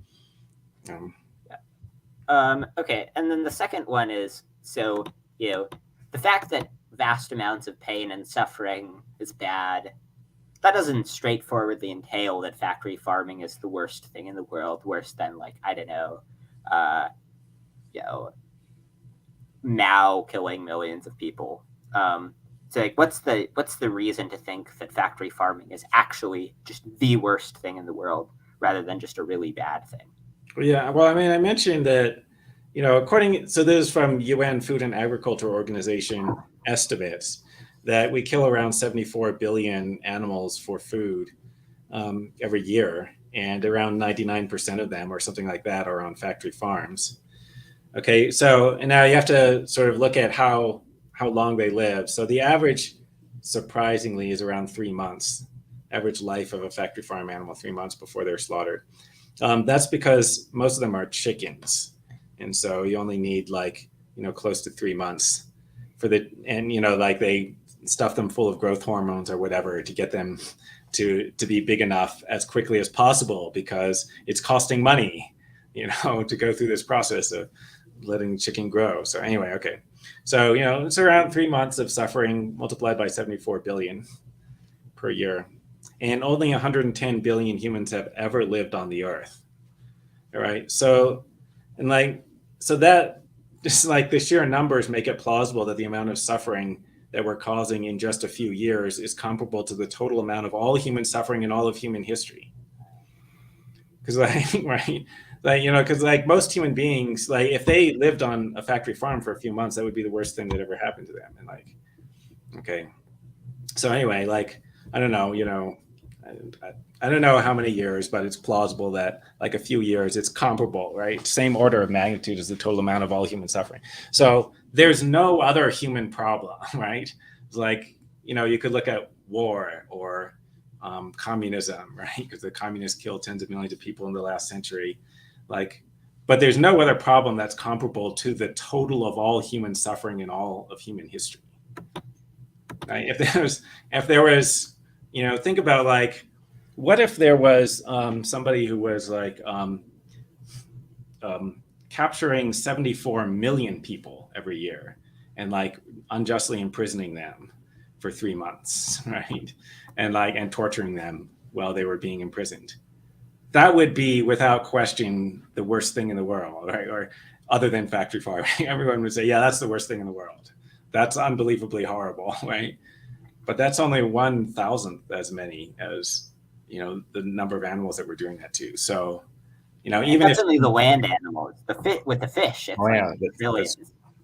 Okay, and then the second one is, so, the fact that vast amounts of pain and suffering is bad that doesn't straightforwardly entail that factory farming is the worst thing in the world, worse than like, I don't know, you know, Mao killing millions of people. So like, what's the reason to think that factory farming is actually just the worst thing in the world rather than just a really bad thing? Yeah, well, I mean, I mentioned that, so this is from UN Food and Agriculture Organization estimates that we kill around 74 billion animals for food every year, and around 99% of them or something like that are on factory farms. Okay, so and now you have to sort of look at how long they live. So the average, surprisingly, is around 3 months. Average life of a factory farm animal, 3 months before they're slaughtered. That's because most of them are chickens, and so you only need close to 3 months like they stuff them full of growth hormones or whatever to get them to be big enough as quickly as possible, because it's costing money, to go through this process of letting the chicken grow. So anyway, okay. So, it's around 3 months of suffering multiplied by 74 billion per year. And only 110 billion humans have ever lived on the earth. All right. So that just like the sheer numbers make it plausible that the amount of suffering that we're causing in just a few years is comparable to the total amount of all human suffering in all of human history. Because right. Because most human beings, if they lived on a factory farm for a few months, that would be the worst thing that ever happened to them. And okay. So anyway, I don't know, I don't know how many years, but it's plausible that a few years, it's comparable, right? Same order of magnitude as the total amount of all human suffering. So there's no other human problem, right? It's you could look at war or communism, right? Because the communists killed tens of millions of people in the last century. But there's no other problem that's comparable to the total of all human suffering in all of human history. Right? If there was, think about what if there was somebody who was capturing 74 million people every year and unjustly imprisoning them for 3 months, right? And torturing them while they were being imprisoned. That would be, without question, the worst thing in the world, right? Or other than factory farming, everyone would say, yeah, that's the worst thing in the world. That's unbelievably horrible, right? But that's only 1,000th as many as, the number of animals that we're doing that to. So, even that's only the land animals. With the fish, it's millions.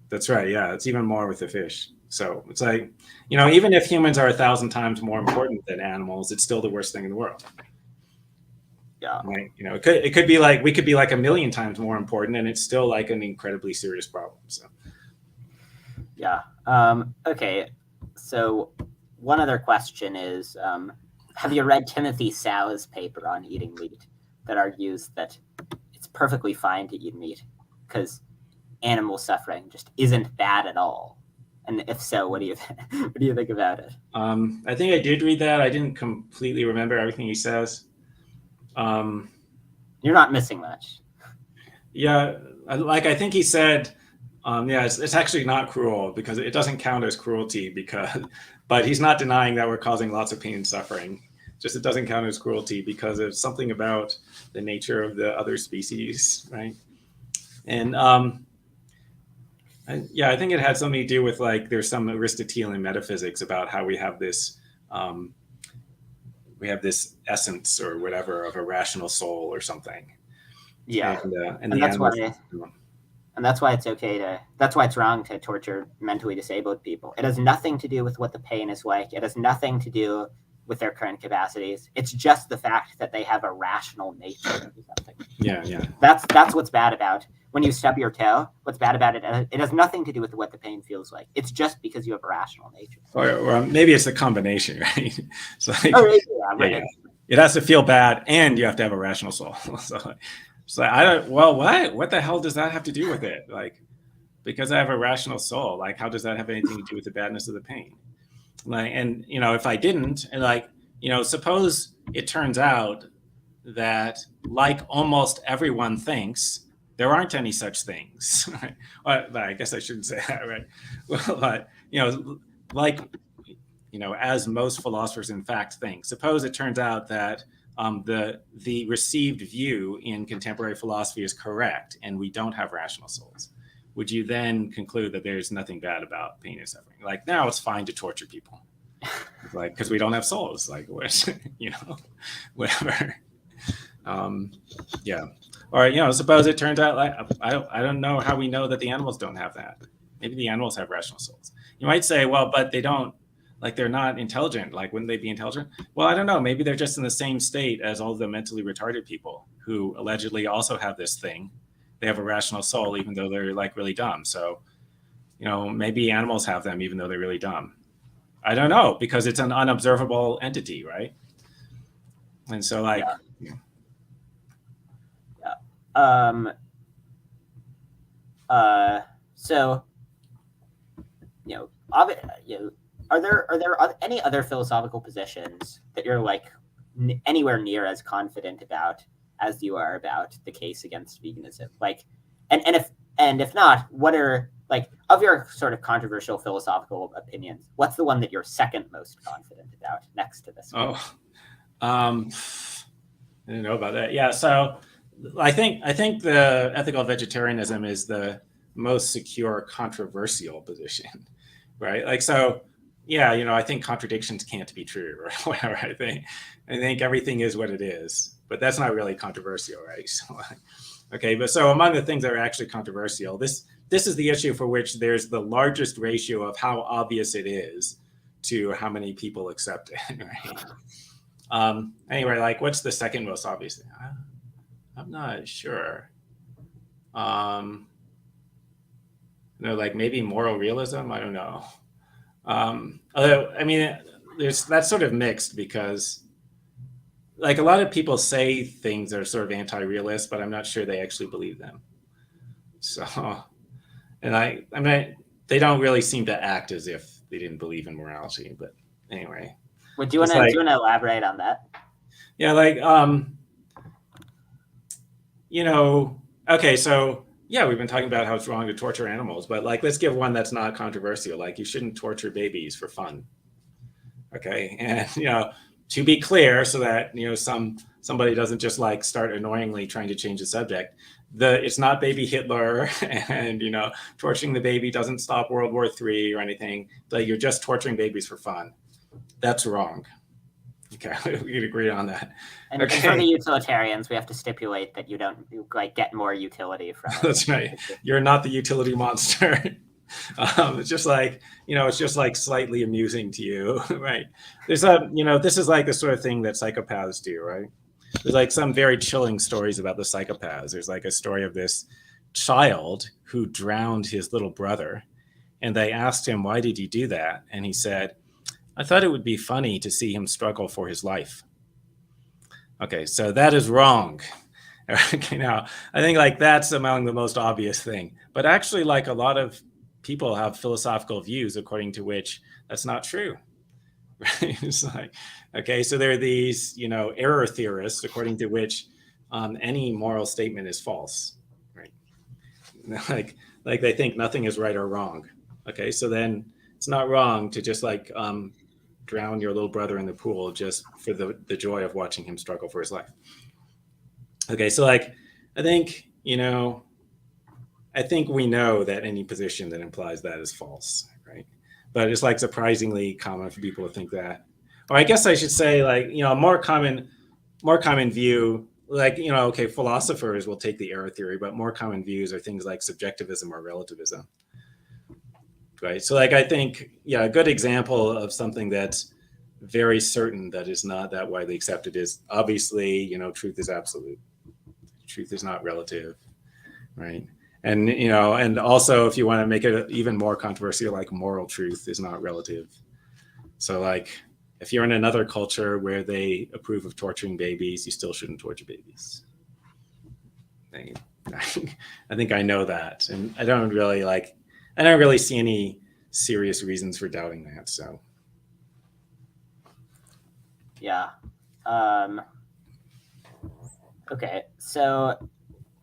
That's right. Yeah, it's even more with the fish. So it's even if humans are 1,000 times more important than animals, it's still the worst thing in the world. Yeah. Right? It could be we could be 1,000,000 times more important, and it's still an incredibly serious problem. So. Yeah. Okay. So one other question is, have you read Timothy Sow's paper on eating meat that argues that it's perfectly fine to eat meat because animal suffering just isn't bad at all? And if so, what do you think about it? I think I did read that. I didn't completely remember everything he says. You're not missing much. Yeah, I think he said, it's actually not cruel because it doesn't count as cruelty but he's not denying that we're causing lots of pain and suffering. Just it doesn't count as cruelty because of something about the nature of the other species, right? And I think it had something to do with there's some Aristotelian metaphysics about how we have this essence or whatever of a rational soul or something. Yeah, and that's why. And that's why that's why it's wrong to torture mentally disabled people. It has nothing to do with what the pain is like. It has nothing to do with their current capacities. It's just the fact that they have a rational nature or something. Yeah. That's what's bad about when you stub your toe. What's bad about it? It has nothing to do with what the pain feels like. It's just because you have a rational nature. Or maybe it's the combination, right? So Right. It has to feel bad, and you have to have a rational soul. So I don't. Well, what the hell does that have to do with it? Because I have a rational soul. How does that have anything to do with the badness of the pain? And if I didn't, and suppose it turns out that almost everyone thinks, there aren't any such things. Well, I guess I shouldn't say that, right? Well, but as most philosophers in fact think. Suppose it turns out that the received view in contemporary philosophy is correct and we don't have rational souls. Would you then conclude that there's nothing bad about pain and suffering? Like, now it's fine to torture people, like, because we don't have souls, like, whatever. Yeah. Or, suppose it turns out, like, I don't know how we know that the animals don't have that. Maybe the animals have rational souls. You might say, well, but they don't, like, they're not intelligent. Like, wouldn't they be intelligent? Well, I don't know. Maybe they're just in the same state as all the mentally retarded people who allegedly also have this thing. They have a rational soul, even though they're, like, really dumb. So, maybe animals have them, even though they're really dumb. I don't know, because it's an unobservable entity, right? And so, like, so, are there any other philosophical positions that you're, like, anywhere near as confident about as you are about the case against veganism? Like, and if not, what are, like, of your sort of controversial philosophical opinions, what's the one that you're second most confident about next to this one? I didn't know about that. Yeah, so I think the ethical vegetarianism is the most secure controversial position, right? Like, so, yeah, I think contradictions can't be true, or whatever. I think everything is what it is, but that's not really controversial, right? So, okay, but so among the things that are actually controversial, this is the issue for which there's the largest ratio of how obvious it is to how many people accept it, right? Anyway, like, what's the second most obvious thing? I'm not sure. Like, maybe moral realism. I don't know. Although, I mean, that's sort of mixed, because, like, a lot of people say things that are sort of anti-realist, but I'm not sure they actually believe them. So, and I mean, they don't really seem to act as if they didn't believe in morality. But anyway, do you want to elaborate on that? Yeah, like, okay, so yeah, we've been talking about how it's wrong to torture animals, but, like, let's give one that's not controversial. Like, you shouldn't torture babies for fun. Okay, and to be clear, so that somebody doesn't just, like, start annoyingly trying to change the subject. It's not baby Hitler, and torturing the baby doesn't stop World War III or anything. But you're just torturing babies for fun. That's wrong. Okay, we could agree on that. And, okay. And for the utilitarians, we have to stipulate that you don't, like, get more utility from it. That's right. You're not the utility monster. It's just like, it's just, like, slightly amusing to you, right? There's this is, like, the sort of thing that psychopaths do, right? There's, like, some very chilling stories about the psychopaths. There's, like, a story of this child who drowned his little brother, and they asked him, why did you do that? And he said, I thought it would be funny to see him struggle for his life. Okay, so that is wrong. Okay, now, I think, like, that's among the most obvious thing. But actually, like, a lot of people have philosophical views according to which that's not true. Right? It's like, okay, so there are these, error theorists according to which any moral statement is false, right? Like they think nothing is right or wrong. Okay, so then it's not wrong to just, like, drown your little brother in the pool just for the joy of watching him struggle for his life. Okay, so, like, I think we know that any position that implies that is false, right? But it's, like, surprisingly common for people to think that. Or I guess I should say, like, a more common view, like, okay, philosophers will take the error theory, but more common views are things like subjectivism or relativism. Right. So, like, I think, a good example of something that's very certain that is not that widely accepted is, obviously, truth is absolute. Truth is not relative. Right. And, and also, if you want to make it even more controversial, like, moral truth is not relative. So, like, if you're in another culture where they approve of torturing babies, you still shouldn't torture babies. I think I know that. And I don't really see any serious reasons for doubting that. So, yeah. Okay. So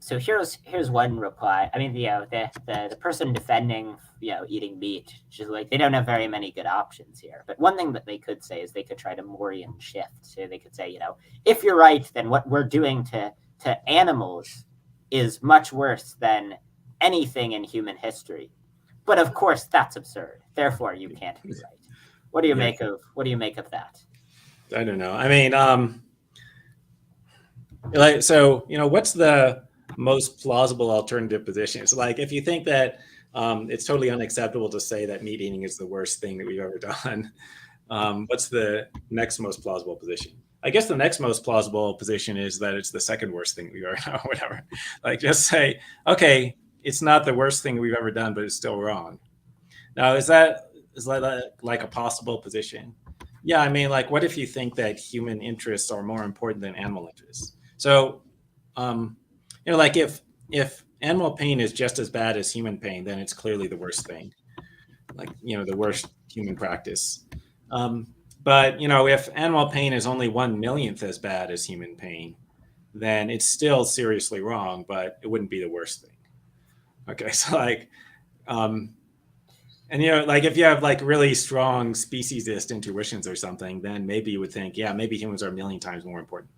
So here's one reply. I mean, the person defending eating meat, just like they don't have very many good options here. But one thing that they could say is they could try to Moorian shift. So they could say, if you're right, then what we're doing to animals is much worse than anything in human history. But of course, that's absurd. Therefore, you can't be right. What do you make of that? I don't know. I mean, what's the most plausible alternative position? So, like, if you think that it's totally unacceptable to say that meat eating is the worst thing that we've ever done, what's the next most plausible position? I guess the next most plausible position is that it's the second worst thing we've ever done, or whatever. Like, just say, okay, it's not the worst thing we've ever done, but it's still wrong. Now, is that like a possible position? Yeah, I mean, like, what if you think that human interests are more important than animal interests? So, like if animal pain is just as bad as human pain, then it's clearly the worst thing, like, the worst human practice. But, if animal pain is only 1/1,000,000th as bad as human pain, then it's still seriously wrong, but it wouldn't be the worst thing. Okay, so like, and like if you have like really strong speciesist intuitions or something, then maybe you would think, yeah, maybe humans are 1,000,000 times more important.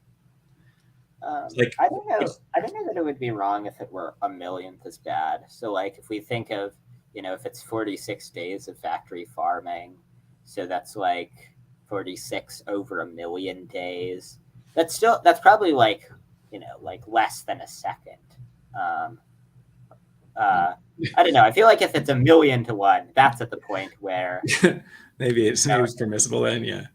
Like, I don't know that it would be wrong if it were 1/1,000,000th as bad. So like if we think of, if it's 46 days of factory farming, so that's like 46 over 1,000,000 days. That's probably like, like less than a second. I don't know. I feel like if it's 1,000,000 to 1, that's at the point where maybe it's permissible then. Yeah.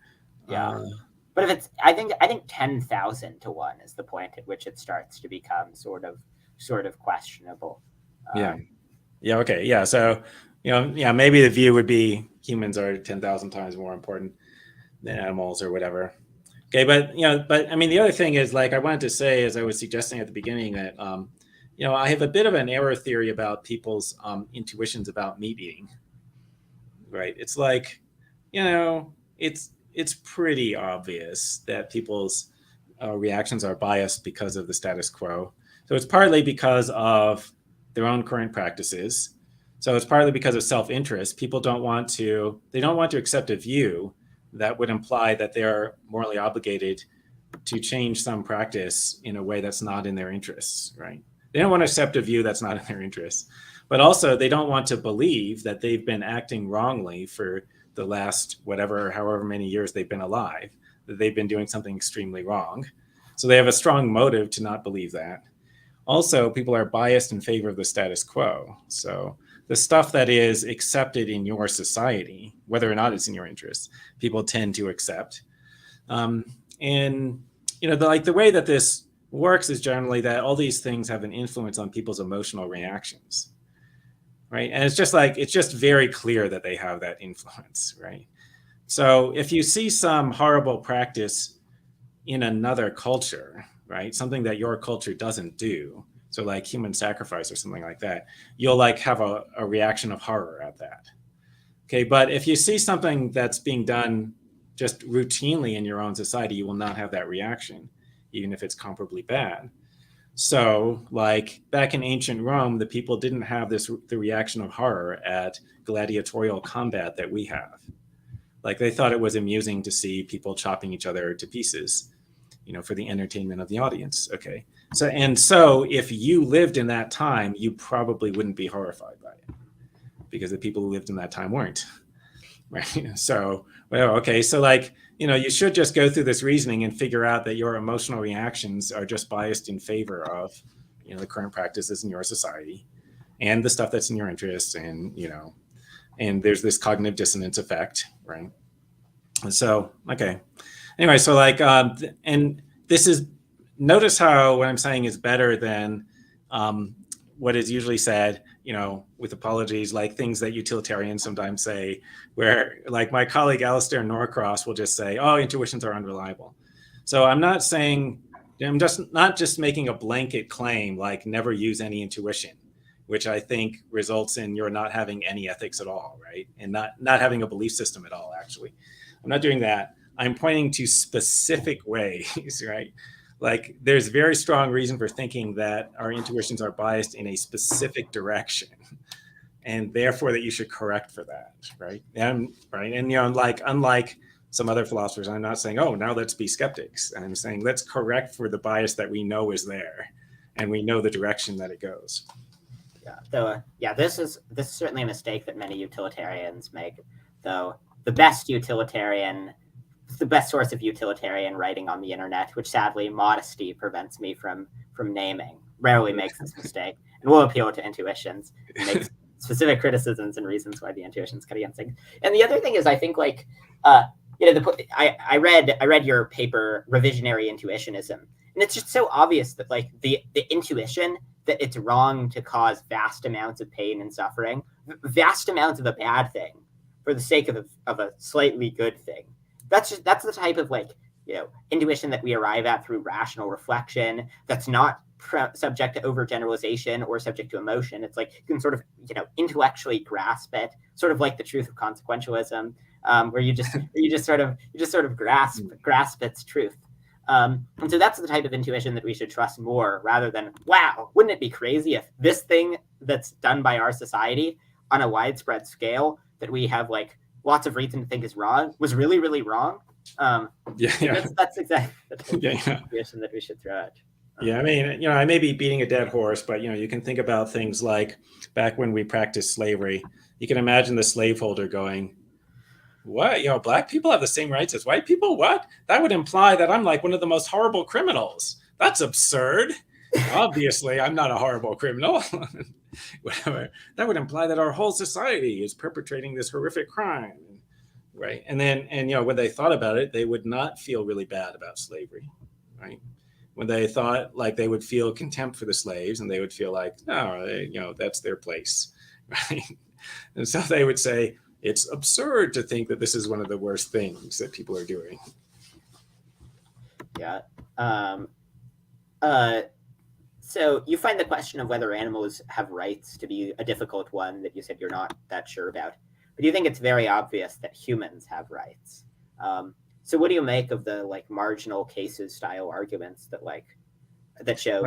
Yeah. But if it's, I think 10,000 to 1 is the point at which it starts to become sort of questionable. Yeah. Okay. Yeah. So, maybe the view would be humans are 10,000 times more important than animals or whatever. Okay. But, I mean, the other thing is, like, I wanted to say, as I was suggesting at the beginning, that, I have a bit of an error theory about people's intuitions about meat eating, right? It's like, it's pretty obvious that people's reactions are biased because of the status quo. So it's partly because of their own current practices. So it's partly because of self-interest. People don't want to accept a view that would imply that they're morally obligated to change some practice in a way that's not in their interests, right? They don't want to accept a view that's not in their interests. But also they don't want to believe that they've been acting wrongly for the last however many years they've been alive, that they've been doing something extremely wrong. So they have a strong motive to not believe that. Also, people are biased in favor of the status quo. So the stuff that is accepted in your society, whether or not it's in your interest, people tend to accept. And, the way that this works is generally that all these things have an influence on people's emotional reactions. Right. And it's just very clear that they have that influence. Right. So if you see some horrible practice in another culture, right, something that your culture doesn't do, so like human sacrifice or something like that, you'll like have a reaction of horror at that. Okay. But if you see something that's being done just routinely in your own society, you will not have that reaction, even if it's comparably bad. So, like back in ancient Rome, the people didn't have the reaction of horror at gladiatorial combat that we have. Like they thought it was amusing to see people chopping each other to pieces, for the entertainment of the audience. Okay. So if you lived in that time, you probably wouldn't be horrified by it because the people who lived in that time weren't. Right. So, okay. So like, you should just go through this reasoning and figure out that your emotional reactions are just biased in favor of, the current practices in your society and the stuff that's in your interest. And, and there's this cognitive dissonance effect. Right. So, okay. Anyway, so like, and this is, notice how what I'm saying is better than what is usually said, with apologies, like things that utilitarians sometimes say, where like my colleague Alistair Norcross will just say, oh, intuitions are unreliable. So I'm not just making a blanket claim, like never use any intuition, which I think results in your not having any ethics at all, right? And not having a belief system at all, actually. I'm not doing that. I'm pointing to specific ways, right, like there's very strong reason for thinking that our intuitions are biased in a specific direction, and therefore that you should correct for that, right? And unlike some other philosophers, I'm not saying, oh, now let's be skeptics. I'm saying let's correct for the bias that we know is there, and we know the direction that it goes. Yeah. So this is certainly a mistake that many utilitarians make. Though the best source of utilitarian writing on the internet, which sadly modesty prevents me from naming, rarely makes this mistake, and will appeal to intuitions and makes specific criticisms and reasons why the intuitions cut against things. And the other thing is, I think I read your paper, Revisionary Intuitionism, and it's just so obvious that like the intuition that it's wrong to cause vast amounts of pain and suffering, vast amounts of a bad thing, for the sake of a slightly good thing. That's the type of intuition that we arrive at through rational reflection. That's not subject to overgeneralization or subject to emotion. It's like you can sort of intellectually grasp it, sort of like the truth of consequentialism, where you just sort of grasp its truth. And so that's the type of intuition that we should trust more, rather than, wow, wouldn't it be crazy if this thing that's done by our society on a widespread scale that we have like lots of reason to think is wrong was really, really wrong. That's exactly the type of intuition that we should throw at. Yeah, I mean, I may be beating a dead horse, but you can think about things like back when we practiced slavery. You can imagine the slaveholder going, what? Black people have the same rights as white people? What? That would imply that I'm like one of the most horrible criminals. That's absurd. Obviously, I'm not a horrible criminal. Whatever. That would imply that our whole society is perpetrating this horrific crime, right? And when they thought about it, they would not feel really bad about slavery, right? When they thought, like, they would feel contempt for the slaves, and they would feel like, no, that's their place, right? And so they would say, it's absurd to think that this is one of the worst things that people are doing. Yeah. So you find the question of whether animals have rights to be a difficult one that you said you're not that sure about. But you think it's very obvious that humans have rights. So what do you make of the marginal cases style arguments that show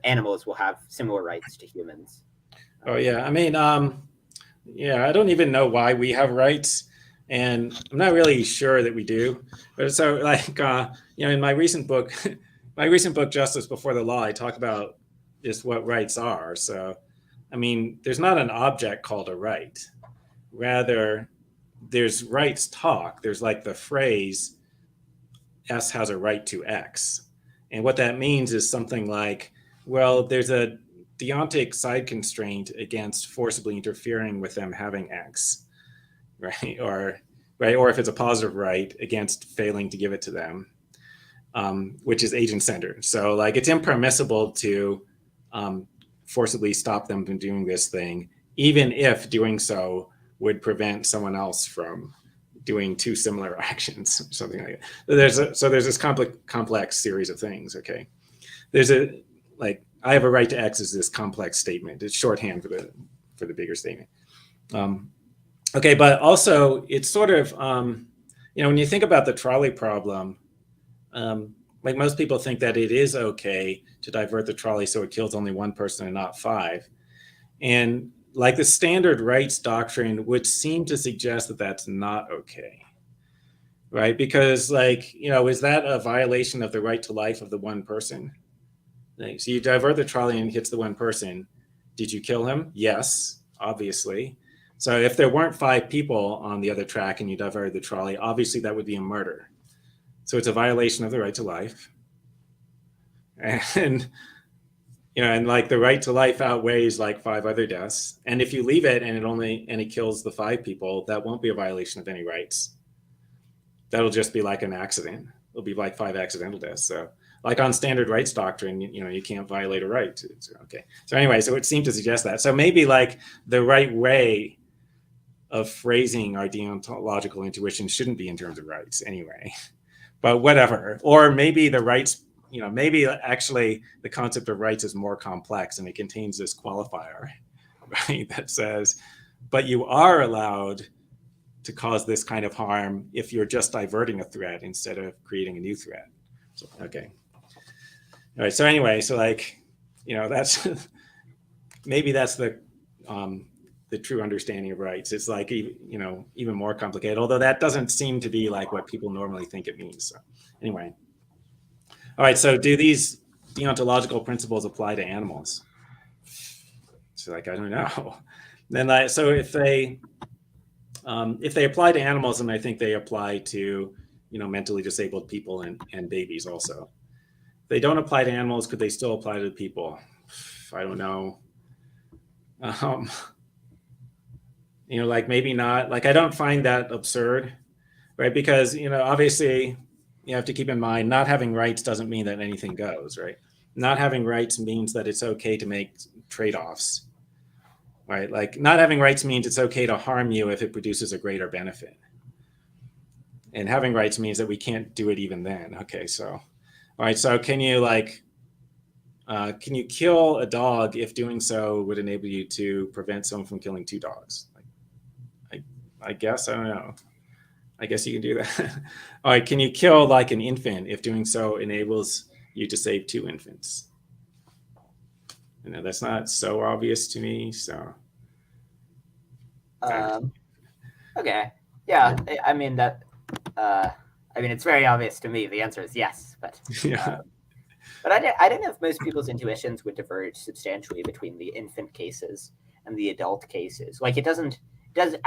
animals will have similar rights to humans? Oh yeah, I mean, I don't even know why we have rights, and I'm not really sure that we do. But so in my recent book, Justice Before the Law, I talk about just what rights are. So, I mean, there's not an object called a right. Rather, there's rights talk. There's like the phrase, S has a right to X. And what that means is something like, well, there's a deontic side constraint against forcibly interfering with them having X, right? Or if it's a positive right, against failing to give it to them, which is agent-centered. So it's impermissible to forcibly stop them from doing this thing, even if doing so would prevent someone else from doing two similar actions, something like that. So there's this complex series of things. Okay, there's I have a right to X is this complex statement. It's shorthand for the bigger statement. Okay, but also it's sort of when you think about the trolley problem, most people think that it is okay to divert the trolley so it kills only one person and not five, and the standard rights doctrine would seem to suggest that that's not okay, right? Because is that a violation of the right to life of the one person? So you divert the trolley and it hits the one person. Did you kill him? Yes, obviously. So if there weren't five people on the other track and you diverted the trolley, obviously that would be a murder. So it's a violation of the right to life. And the right to life outweighs five other deaths. And if you leave it and it kills the five people, that won't be a violation of any rights. That'll just be like an accident. It'll be like five accidental deaths. So on standard rights doctrine, you can't violate a right. Okay. So anyway, so it seemed to suggest that. So maybe the right way of phrasing our deontological intuition shouldn't be in terms of rights anyway, but whatever. Or maybe the rights, maybe actually the concept of rights is more complex and it contains this qualifier, right? That says, but you are allowed to cause this kind of harm if you're just diverting a threat instead of creating a new threat. So, okay. All right. So anyway, so like, that's maybe that's the true understanding of rights. It's like, even more complicated, although that doesn't seem to be like what people normally think it means. So anyway. All right. So do these deontological principles apply to animals? So like, I don't know. Then so if they apply to animals, then I think they apply to, mentally disabled people and babies also. If they don't apply to animals, could they still apply to people? I don't know. Like maybe not. Like I don't find that absurd, right? Because obviously, you have to keep in mind not having rights doesn't mean that anything goes, right? Not having rights means that it's okay to make trade-offs, right? Like not having rights means it's okay to harm you if it produces a greater benefit. And having rights means that we can't do it even then. Okay, so, all right, so can you kill a dog if doing so would enable you to prevent someone from killing two dogs? I guess, I don't know. I guess you can do that. All right, can you kill like an infant if doing so enables you to save two infants? That's not so obvious to me, so. Okay. Yeah, I mean that. It's very obvious to me. The answer is yes, but Yeah. But I don't know if most people's intuitions would diverge substantially between the infant cases and the adult cases. Like I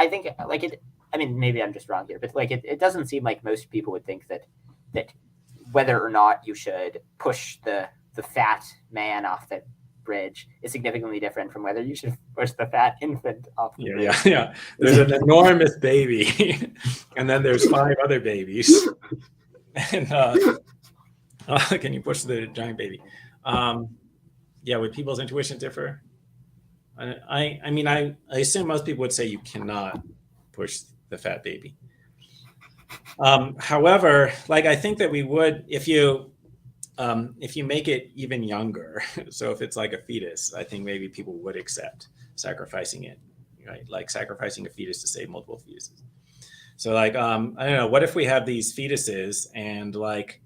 think like it. I mean, maybe I'm just wrong here, but like it doesn't seem like most people would think that whether or not you should push the fat man off the bridge is significantly different from whether you should push the fat infant off the bridge. Yeah. There's an enormous baby, and then there's 5 other babies. And can you push the giant baby? Would people's intuition differ? I assume most people would say you cannot push the fat baby. However, like I think that we would if you make it even younger. So if it's like a fetus, I think maybe people would accept sacrificing it, right? Like sacrificing a fetus to save multiple fetuses. So like I don't know. What if we have these fetuses and like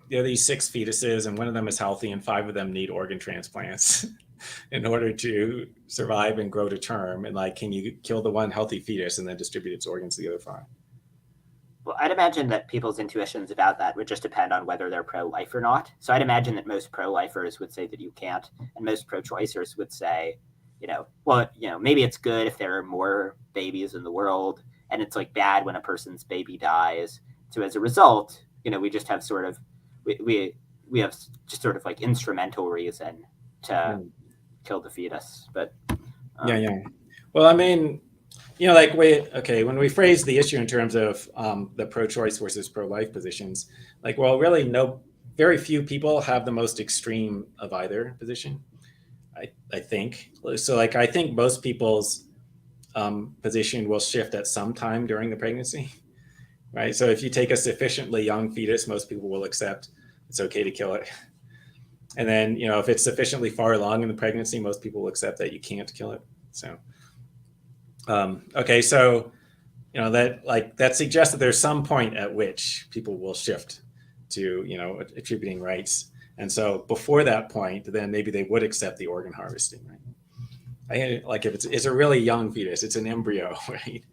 these 6 fetuses and one of them is healthy and 5 of them need organ transplants in order to survive and grow to term. And like, can you kill the one healthy fetus and then distribute its organs to the other 5? Well, I'd imagine that people's intuitions about that would just depend on whether they're pro-life or not. So I'd imagine that most pro-lifers would say that you can't, and most pro-choicers would say, maybe it's good if there are more babies in the world, and it's like bad when a person's baby dies. So as a result, we just have sort of we have just sort of like instrumental reason to kill the fetus. But yeah. Well, I mean, when we phrase the issue in terms of the pro-choice versus pro-life positions, like, well, really, very few people have the most extreme of either position. I think so. Like, I think most people's position will shift at some time during the pregnancy, right? So if you take a sufficiently young fetus, most people will accept it's okay to kill it. And then, if it's sufficiently far along in the pregnancy, most people will accept that you can't kill it. So. Okay, so that suggests that there's some point at which people will shift to attributing rights, and so before that point, then maybe they would accept the organ harvesting, right? Like if it's a really young fetus, it's an embryo, right?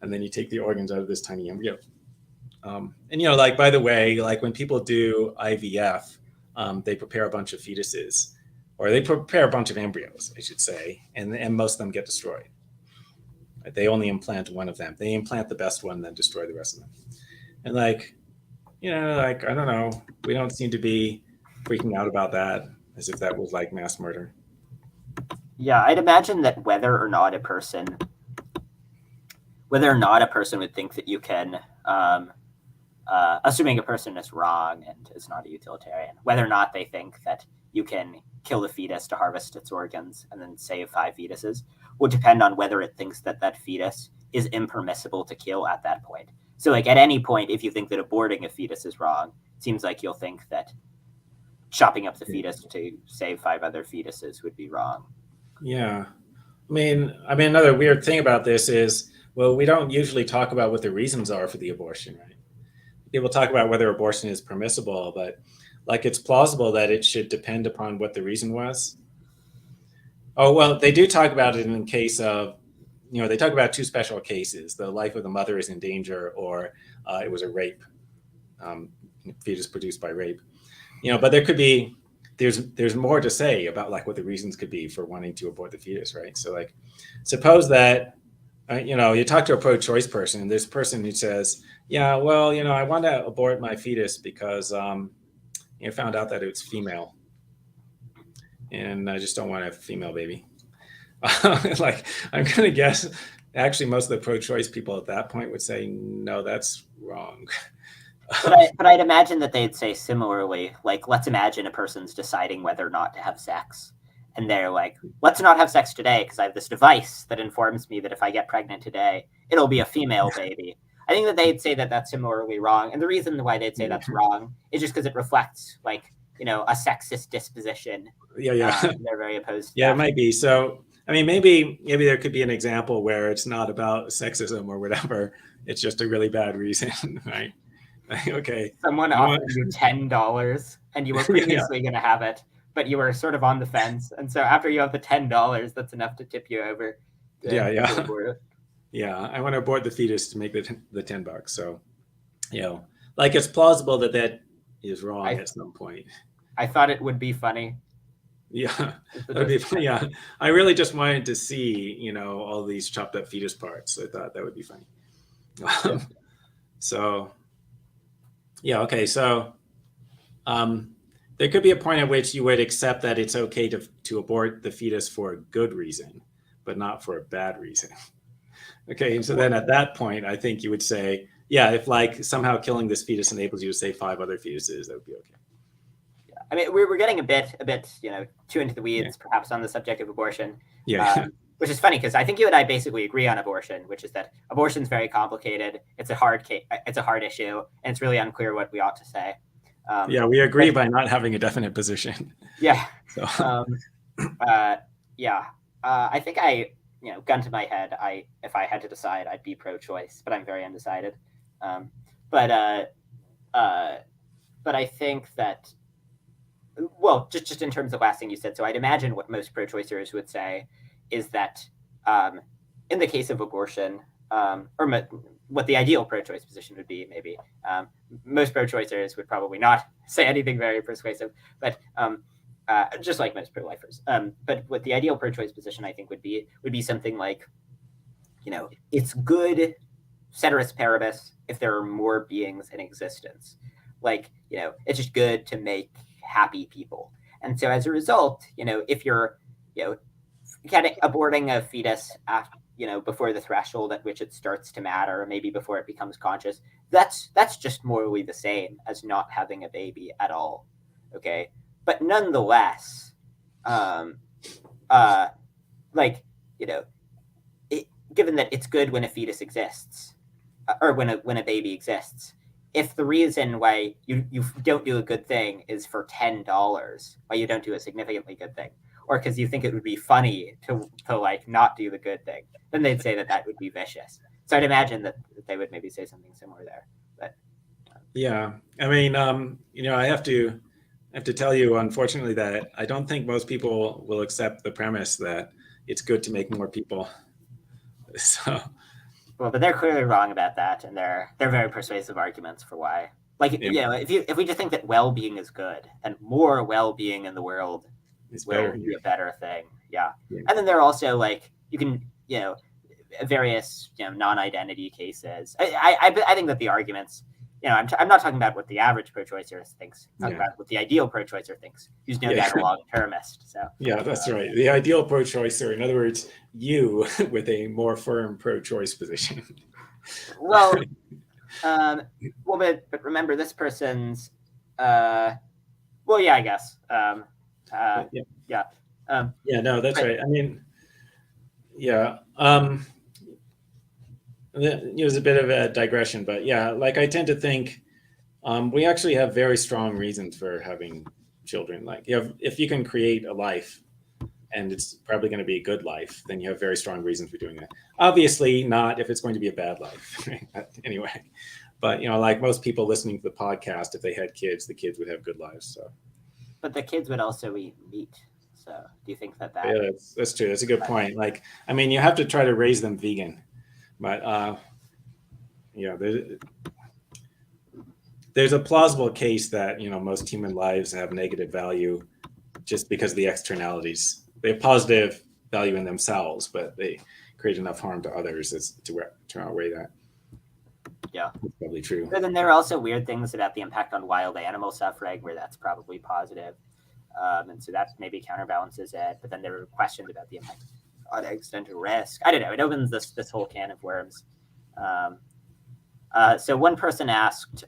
And then you take the organs out of this tiny embryo. And like by the way, like when people do IVF, they prepare a bunch of fetuses, or they prepare a bunch of embryos, I should say, and most of them get destroyed. They only implant one of them. They implant the best one, then destroy the rest of them. And I don't know. We don't seem to be freaking out about that as if that was like mass murder. Yeah, I'd imagine that whether or not a person would think that you can, assuming a person is wrong and is not a utilitarian, whether or not they think that you can kill the fetus to harvest its organs and then save 5 fetuses will depend on whether it thinks that fetus is impermissible to kill at that point. So like at any point, if you think that aborting a fetus is wrong, it seems like you'll think that chopping up the fetus to save 5 other fetuses would be wrong. Yeah. I mean, another weird thing about this is, well, we don't usually talk about what the reasons are for the abortion, right? people talk about whether abortion is permissible, but like it's plausible that it should depend upon what the reason was. Oh, well, they do talk about it in case of, they talk about two special cases: the life of the mother is in danger, or it was a rape, fetus produced by rape. But there could be, there's more to say about like what the reasons could be for wanting to abort the fetus, right? So like, suppose that, you talk to a pro-choice person, and there's a person who says, yeah, well, I want to abort my fetus because found out that it's female, and I just don't want to have a female baby. Like, I'm gonna guess, actually, most of the pro-choice people at that point would say, no, that's wrong. But I'd imagine that they'd say similarly, like, let's imagine a person's deciding whether or not to have sex. And they're like, let's not have sex today because I have this device that informs me that if I get pregnant today, it'll be a female baby. I think that they'd say that that's similarly wrong. And the reason why they'd say that's wrong is just because it reflects, like, a sexist disposition. Yeah. They're very opposed to Yeah, that. it might be. So, I mean, maybe there could be an example where it's not about sexism or whatever. It's just a really bad reason, right? Okay. Someone offered you $10 and you were previously going to have it, but you were sort of on the fence. And so after you have the $10, that's enough to tip you over. Yeah. Yeah. I want to abort the fetus to make the $10. So, like it's plausible that is wrong at some point. I thought it would be funny. Yeah. That'd be funny. Yeah. I really just wanted to see, all these chopped up fetus parts. I thought that would be funny. So, yeah. Okay. So, there could be a point at which you would accept that it's okay to abort the fetus for a good reason, but not for a bad reason. Okay. And so then at that point, I think you would say, yeah, if like somehow killing this fetus enables you to save 5 other fetuses, that would be okay. Yeah. I mean, we're getting a bit, too into the weeds, perhaps on the subject of abortion. Yeah. Which is funny because I think you and I basically agree on abortion, which is that abortion is very complicated. It's a hard case, it's a hard issue, and it's really unclear what we ought to say. Yeah, we agree by not having a definite position. Yeah. So. I think gun to my head, if I had to decide, I'd be pro-choice, but I'm very undecided. But I think that, well, just in terms of the last thing you said, so I'd imagine what most pro-choicers would say is that in the case of abortion, or what the ideal pro-choice position would be, maybe, most pro-choicers would probably not say anything very persuasive, but just like most pro-lifers. But what the ideal pro-choice position, I think, would be something like, it's good, ceteris paribus, if there are more beings in existence. Like, it's just good to make happy people. And so as a result, if you're, aborting a fetus after, before the threshold at which it starts to matter, maybe before it becomes conscious, that's just morally the same as not having a baby at all. Okay. But nonetheless, given that it's good when a fetus exists, or when a baby exists, if the reason why you don't do a good thing is for $10, why you don't do a significantly good thing, or because you think it would be funny to like not do the good thing, then they'd say that would be vicious. So I'd imagine that they would maybe say something similar there. But yeah, I mean, I have to tell you, unfortunately, that I don't think most people will accept the premise that it's good to make more people. So. Well, but they're clearly wrong about that, and they're very persuasive arguments for why. Like, if we just think that well-being is good, and more well-being in the world will be a better thing. Yeah. And then there are also you can various non-identity cases. I think that the arguments, I'm not talking about what the average pro-choicer thinks. I'm talking about what the ideal pro-choicer thinks, who's no doubt a long-termist. So that's right. The ideal pro-choicer, in other words, you with a more firm pro-choice position. Well, but remember, this person's. I guess. No, that's right. I mean, There's a bit of a digression, but I tend to think we actually have very strong reasons for having children. Like, if you can create a life and it's probably going to be a good life, then you have very strong reasons for doing that. Obviously not if it's going to be a bad life. Anyway, But like most people listening to the podcast, if they had kids, the kids would have good lives. So. But the kids would also eat meat. So do you think that Yeah, that's true. That's a good point. Like, I mean, you have to try to raise them vegan, but there's a plausible case that most human lives have negative value just because of the externalities. They have positive value in themselves, but they create enough harm to others to outweigh that. Yeah, that's probably true. But then there are also weird things about the impact on wild animal suffering, where that's probably positive. And so that maybe counterbalances it. But then there are questions about the impact on existential risk. I don't know. It opens this whole can of worms. So one person asked,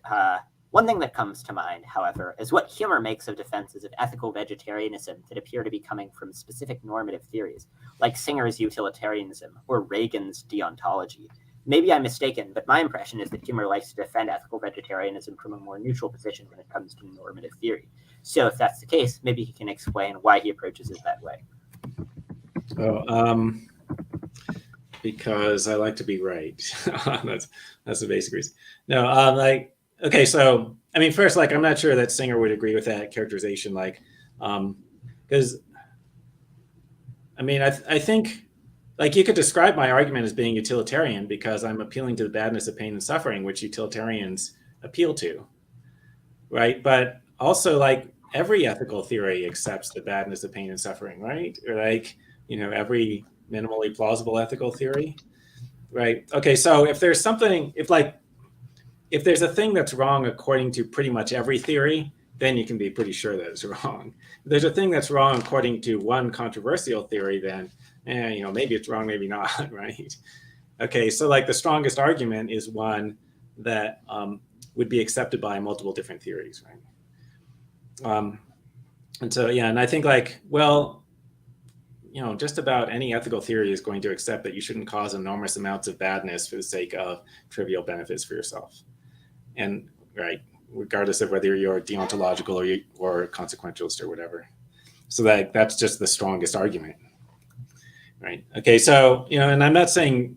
one thing that comes to mind, however, is what Huemer makes of defenses of ethical vegetarianism that appear to be coming from specific normative theories, like Singer's utilitarianism or Reagan's deontology. Maybe I'm mistaken, but my impression is that Huemer likes to defend ethical vegetarianism from a more neutral position when it comes to normative theory. So if that's the case, maybe he can explain why he approaches it that way. Because I like to be right. that's the basic reason. No, okay, so I mean, first, I'm not sure that Singer would agree with that characterization. Because I mean, I think you could describe my argument as being utilitarian because I'm appealing to the badness of pain and suffering, which utilitarians appeal to, right? But also, every ethical theory accepts the badness of pain and suffering, right? Or every minimally plausible ethical theory, right? Okay, so if there's something, if there's a thing that's wrong according to pretty much every theory, then you can be pretty sure that it's wrong. If there's a thing that's wrong according to one controversial theory, then maybe it's wrong, maybe not, right? Okay, so the strongest argument is one that would be accepted by multiple different theories, right? And so, yeah, and I think just about any ethical theory is going to accept that you shouldn't cause enormous amounts of badness for the sake of trivial benefits for yourself. And right, regardless of whether you're deontological or consequentialist or whatever. So that's just the strongest argument. Right. Okay. So, and I'm not saying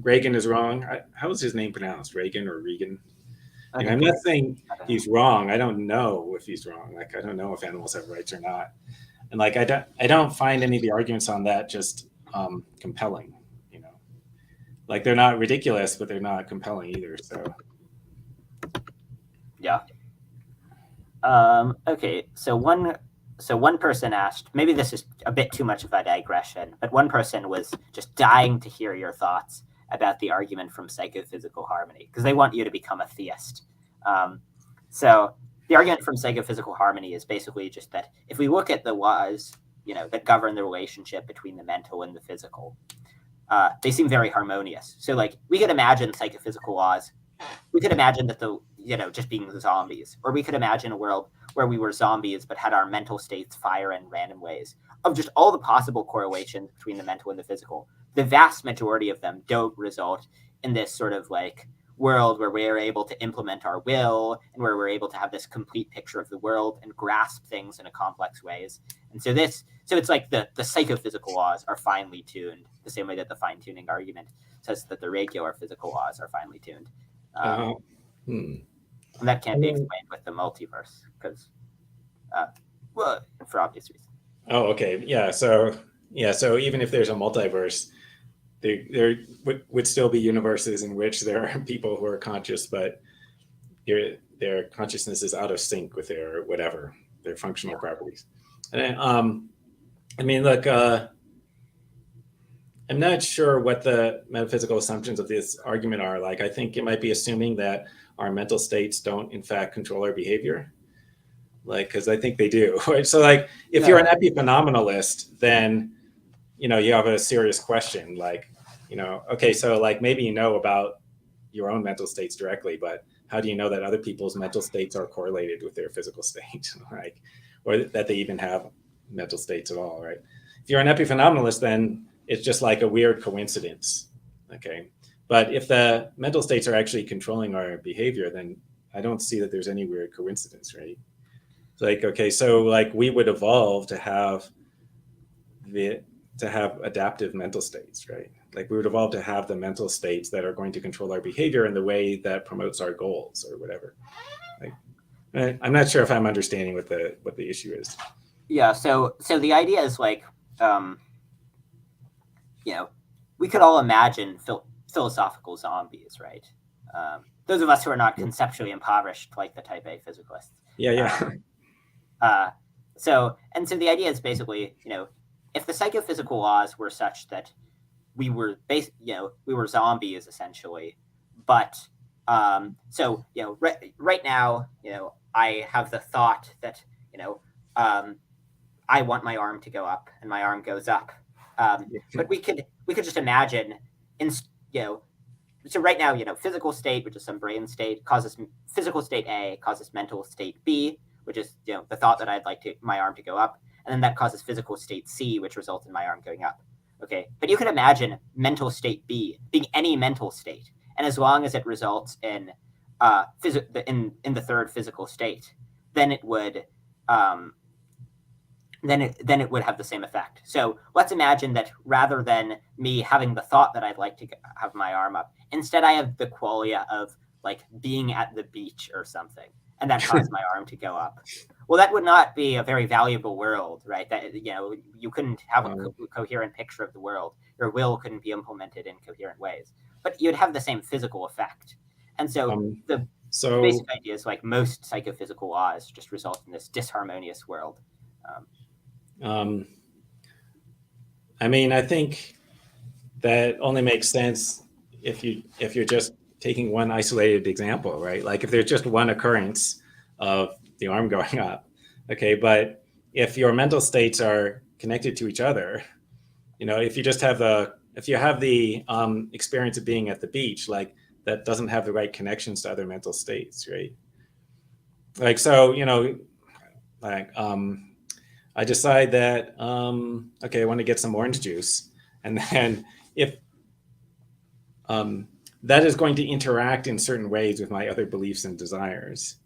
Reagan is wrong. How is his name pronounced? Reagan or Regan? I'm not saying he's wrong. I don't know if he's wrong. I don't know if animals have rights or not. And I don't find any of the arguments on that just compelling. They're not ridiculous, but they're not compelling either. So. Yeah. Okay. So one person asked, maybe this is a bit too much of a digression, but one person was just dying to hear your thoughts about the argument from psychophysical harmony, because they want you to become a theist. So the argument from psychophysical harmony is basically just that if we look at the laws, that govern the relationship between the mental and the physical, they seem very harmonious. So we could imagine psychophysical laws. We could imagine that just being zombies, or we could imagine a world where we were zombies but had our mental states fire in random ways, of just all the possible correlations between the mental and the physical. The vast majority of them don't result in this sort of world where we're able to implement our will and where we're able to have this complete picture of the world and grasp things in a complex ways. And so it's the psychophysical laws are finely tuned, the same way that the fine-tuning argument says that the regular physical laws are finely tuned. And that can't be explained with the multiverse because, for obvious reasons. Oh, okay. Yeah. So even if there's a multiverse, there would still be universes in which there are people who are conscious, but their consciousness is out of sync with their functional properties. And I mean, look, I'm not sure what the metaphysical assumptions of this argument are. I think it might be assuming that our mental states don't, in fact, control our behavior. Because I think they do. Right? So, if you're an epiphenomenalist, then, you have a serious question. Okay, so maybe about your own mental states directly, but how do you know that other people's mental states are correlated with their physical state, right? Or that they even have mental states at all, right? If you're an epiphenomenalist, then it's just a weird coincidence, okay? But if the mental states are actually controlling our behavior, then I don't see that there's any weird coincidence, right? Okay, so we would evolve to have adaptive mental states, right? Like we would evolve to have the mental states that are going to control our behavior in the way that promotes our goals or whatever. Like, I'm not sure if I'm understanding what the issue is. Yeah. So the idea is like, we could all imagine philosophical zombies, right? Those of us who are not conceptually impoverished, like the type A physicalists. Yeah. So the idea is basically, if the psychophysical laws were such that we were we were zombies essentially, but right now, I have the thought that I want my arm to go up, and my arm goes up. But we could just imagine, so right now, physical state, which is some brain state, causes physical state A causes mental state B, which is the thought that I'd like my arm to go up, and then that causes physical state C, which results in my arm going up. Okay, but you can imagine mental state B being any mental state, and as long as it results in in the third physical state, then it would then it would have the same effect. So let's imagine that rather than me having the thought that I'd like to have my arm up, instead I have the qualia of like being at the beach or something, and that caused my arm to go up. Well, that would not be a very valuable world, right? That you couldn't have a coherent picture of the world. Your will couldn't be implemented in coherent ways, but you'd have the same physical effect. And so the basic idea is like most psychophysical laws just result in this disharmonious world. I mean, I think that only makes sense if you're just taking one isolated example, right? Like if there's just one occurrence of the arm going up, okay, but if your mental states are connected to each other, if you have the experience of being at the beach, like that doesn't have the right connections to other mental states, right? Like so, I decide that okay, I want to get some orange juice, and then if that is going to interact in certain ways with my other beliefs and desires,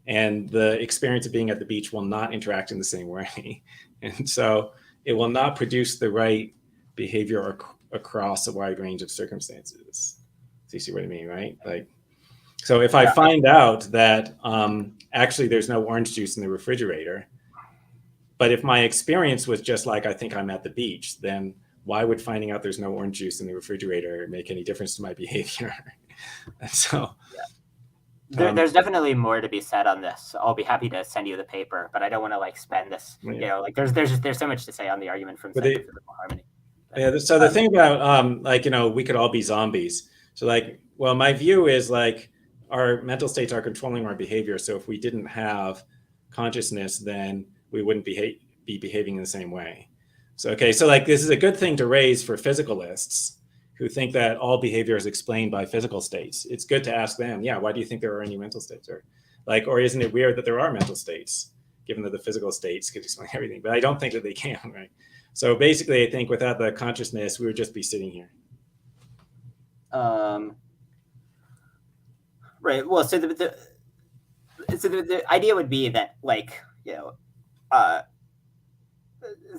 and the experience of being at the beach will not interact in the same way, and so it will not produce the right behavior across a wide range of circumstances. So you see what I mean, right? Like, so if I find out that actually there's no orange juice in the refrigerator, but if my experience was just like, I think I'm at the beach, then why would finding out there's no orange juice in the refrigerator make any difference to my behavior? And so there's definitely more to be said on this. I'll be happy to send you the paper, but I don't want to like spend this, there's so much to say on the argument from psychophysical harmony. Yeah, so the thing about we could all be zombies. So my view is like our mental states are controlling our behavior. So if we didn't have consciousness, then we wouldn't be behaving in the same way. So this is a good thing to raise for physicalists who think that all behavior is explained by physical states. It's good to ask them, why do you think there are any mental states? Or isn't it weird that there are mental states, given that the physical states could explain everything? But I don't think that they can, right? So basically, I think without the consciousness, we would just be sitting here. Right. Well, so the idea would be that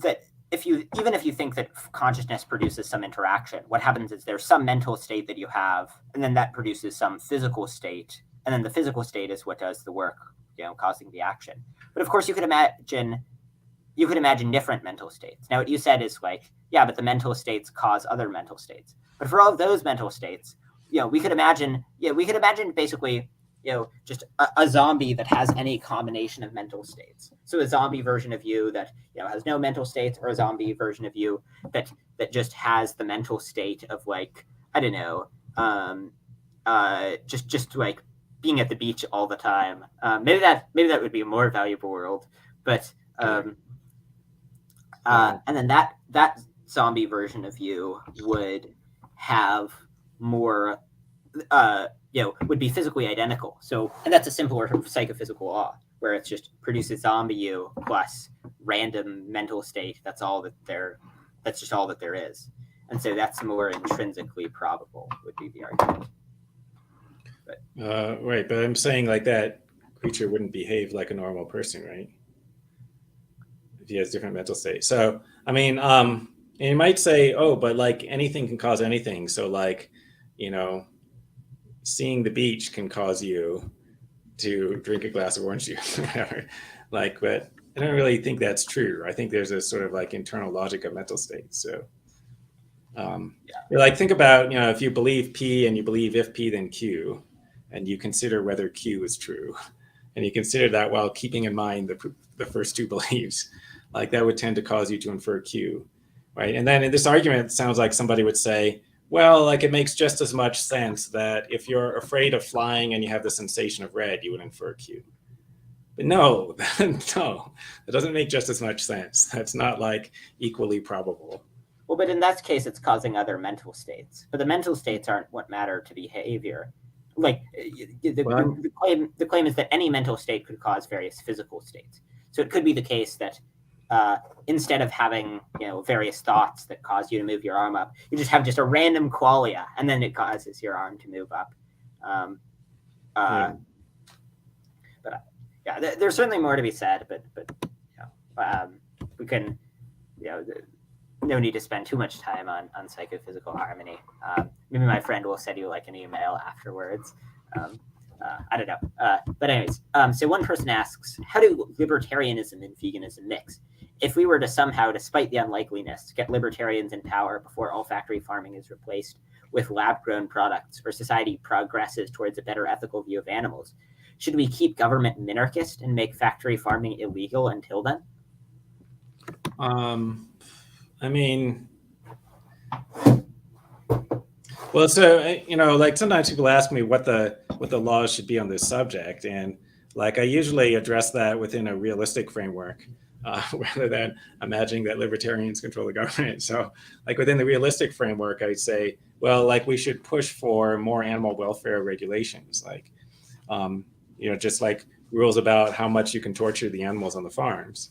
that even if you think that consciousness produces some interaction, what happens is there's some mental state that you have, and then that produces some physical state, and then the physical state is what does the work, causing the action. But of course, you could imagine different mental states. Now, what you said is but the mental states cause other mental states. But for all of those mental states, we could imagine basically, just a zombie that has any combination of mental states. So a zombie version of you that, has no mental states, or a zombie version of you that just has the mental state of just being at the beach all the time. Maybe that would be a more valuable world, but and then that zombie version of you would have more would be physically identical. So, and that's a simpler psychophysical law where it's just produces zombie you plus random mental state. That's just all that there is. And so that's more intrinsically probable would be the argument. Right. But I'm saying that creature wouldn't behave like a normal person, right? If he has different mental states. So, I mean, And you might say, oh, but like anything can cause anything. So like, you know, seeing the beach can cause you to drink a glass of orange juice or whatever. Like, but I don't really think that's true. I think there's a sort of like internal logic of mental states. So, like think about, you know, if you believe P and you believe if P then Q, and you consider whether Q is true, and you consider that while keeping in mind the first two beliefs, like that would tend to cause you to infer Q, right? And then in this argument, it sounds like somebody would say, well, like it makes just as much sense that if you're afraid of flying and you have the sensation of red, you would infer Q. But no, no, that doesn't make just as much sense. That's not like equally probable. Well, but in that case, it's causing other mental states. But the mental states aren't what matter to behavior. Like Well, the claim is that any mental state could cause various physical states. So it could be the case that instead of having various thoughts that cause you to move your arm up, you just have just a random qualia, and then it causes your arm to move up. yeah. But yeah, there's certainly more to be said. But we can no need to spend too much time on psychophysical harmony. Maybe my friend will send you like an email afterwards. I don't know. But anyways, so one person asks, how do libertarianism and veganism mix? If we were to somehow, despite the unlikeliness, get libertarians in power before all factory farming is replaced with lab-grown products, or society progresses towards a better ethical view of animals, should we keep government minarchist and make factory farming illegal until then? I mean, well, so like sometimes people ask me what the laws should be on this subject, and like I usually address that within a realistic framework, rather than imagining that libertarians control the government. So, like within the realistic framework, I'd say, well, like we should push for more animal welfare regulations, like just like rules about how much you can torture the animals on the farms.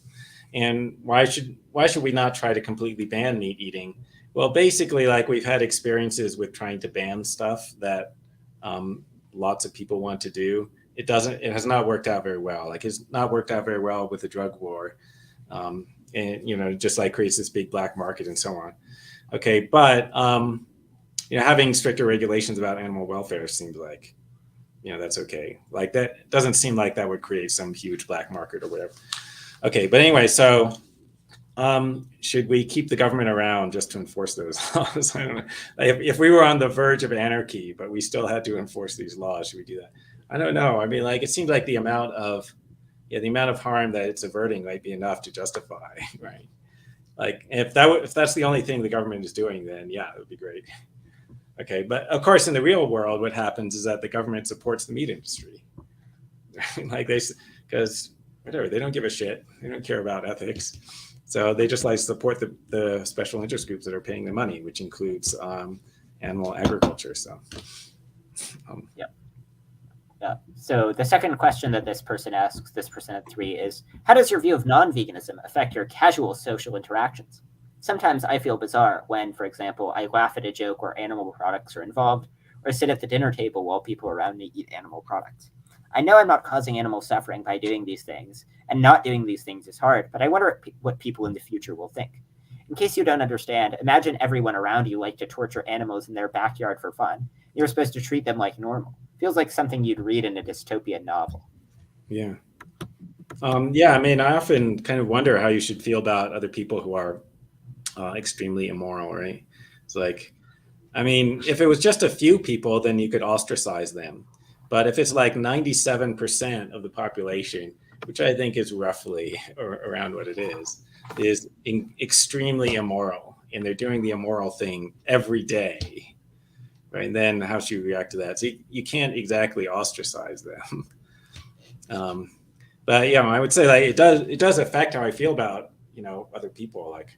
And why should we not try to completely ban meat eating? Well, basically, like we've had experiences with trying to ban stuff that lots of people want to do. It has not worked out very well. Like it's not worked out very well with the drug war, and just like creates this big black market and so on. Okay, but having stricter regulations about animal welfare seems like that's okay. Like that doesn't seem like that would create some huge black market or whatever. Okay, but anyway, so should we keep the government around just to enforce those laws? I don't know. If we were on the verge of anarchy, but we still had to enforce these laws, should we do that? I don't know. I mean, like it seems like the amount of harm that it's averting might be enough to justify, right? Like if that's the only thing the government is doing, then yeah, it would be great. Okay, but of course, in the real world, what happens is that the government supports the meat industry, like because whatever, they don't give a shit. They don't care about ethics. So they just like support the special interest groups that are paying the money, which includes animal agriculture. So, Yeah. So the second question that this person asks, this person at 3, is, how does your view of non-veganism affect your casual social interactions? Sometimes I feel bizarre when, for example, I laugh at a joke where animal products are involved, or sit at the dinner table while people around me eat animal products. I know I'm not causing animal suffering by doing these things, and not doing these things is hard, but I wonder what people in the future will think. In case you don't understand, imagine everyone around you like to torture animals in their backyard for fun. You're supposed to treat them like normal. Feels like something you'd read in a dystopian novel. yeah. I mean, I often kind of wonder how you should feel about other people who are extremely immoral, right? It's like, I mean, if it was just a few people, then you could ostracize them. But if it's like 97% of the population, which I think is roughly around what it is extremely immoral, and they're doing the immoral thing every day, right? And then how should you react to that? So you can't exactly ostracize them. But yeah, I would say like it does affect how I feel about other people. Like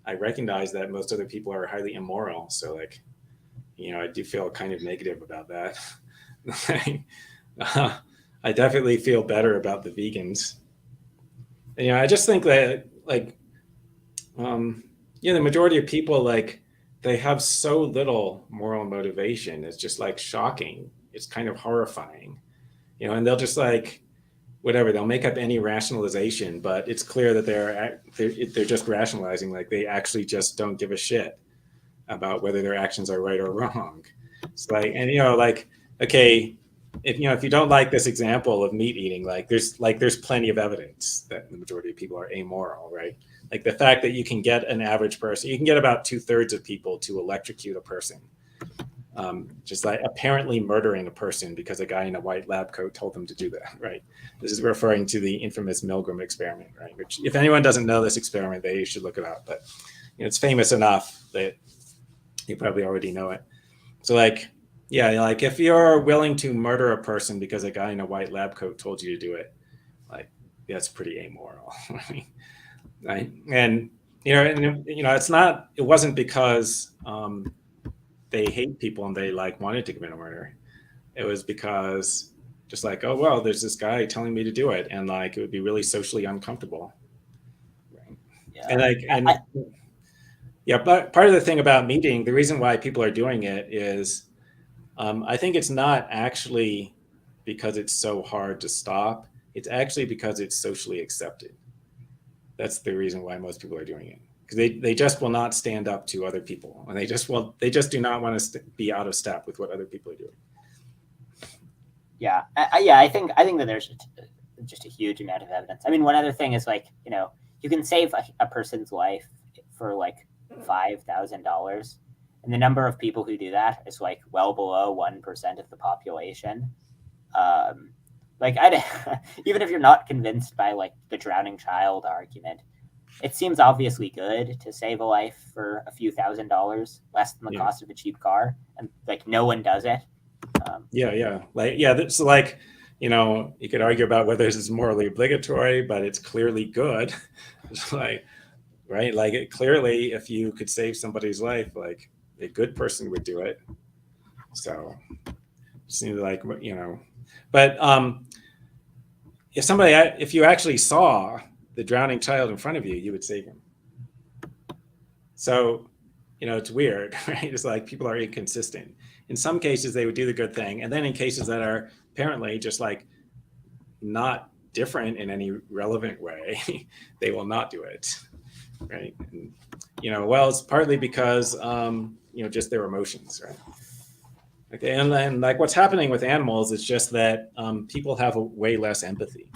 I recognize that most other people are highly immoral, so like I do feel kind of negative about that. I definitely feel better about the vegans. And, I just think that like the majority of people, like they have so little moral motivation. It's just like shocking. It's kind of horrifying, and they'll just like whatever, they'll make up any rationalization, but it's clear that they're just rationalizing. Like they actually just don't give a shit about whether their actions are right or wrong. It's like, and like, okay, if you don't like this example of meat eating, there's plenty of evidence that the majority of people are amoral, right? Like the fact that you can get an average person, you can get about 2/3 of people to electrocute a person, just like apparently murdering a person because a guy in a white lab coat told them to do that, right? This is referring to the infamous Milgram experiment, right? Which, if anyone doesn't know this experiment, they should look it up. But it's famous enough that you probably already know it. So like, yeah, like if you're willing to murder a person because a guy in a white lab coat told you to do it, like that's pretty amoral, right? And it wasn't because they hate people and they like wanted to commit a murder. It was because just like, oh well, there's this guy telling me to do it, and like it would be really socially uncomfortable, right? Yeah. And like yeah, but part of the thing about meat eating, the reason why people are doing it is, I think it's not actually because it's so hard to stop. It's actually because it's socially accepted. That's the reason why most people are doing it, because they just will not stand up to other people, and they just do not want to be out of step with what other people are doing. Yeah, I think that there's just a huge amount of evidence. I mean, one other thing is like, you can save a person's life for like $5,000, and the number of people who do that is like well below 1% of the population. Like even if you're not convinced by like the drowning child argument, it seems obviously good to save a life for a few $1,000s, less than the cost of a cheap car, and like no one does it. It's like, you could argue about whether this is morally obligatory, but it's clearly good. It's like, right, like it clearly, if you could save somebody's life, like a good person would do it. So it seems like, but if you actually saw the drowning child in front of you, you would save him. So it's weird, right? It's like people are inconsistent. In some cases, they would do the good thing, and then in cases that are apparently just like not different in any relevant way, they will not do it, right? And, well, it's partly because just their emotions, right? Okay, and then like what's happening with animals is just that people have a way less empathy.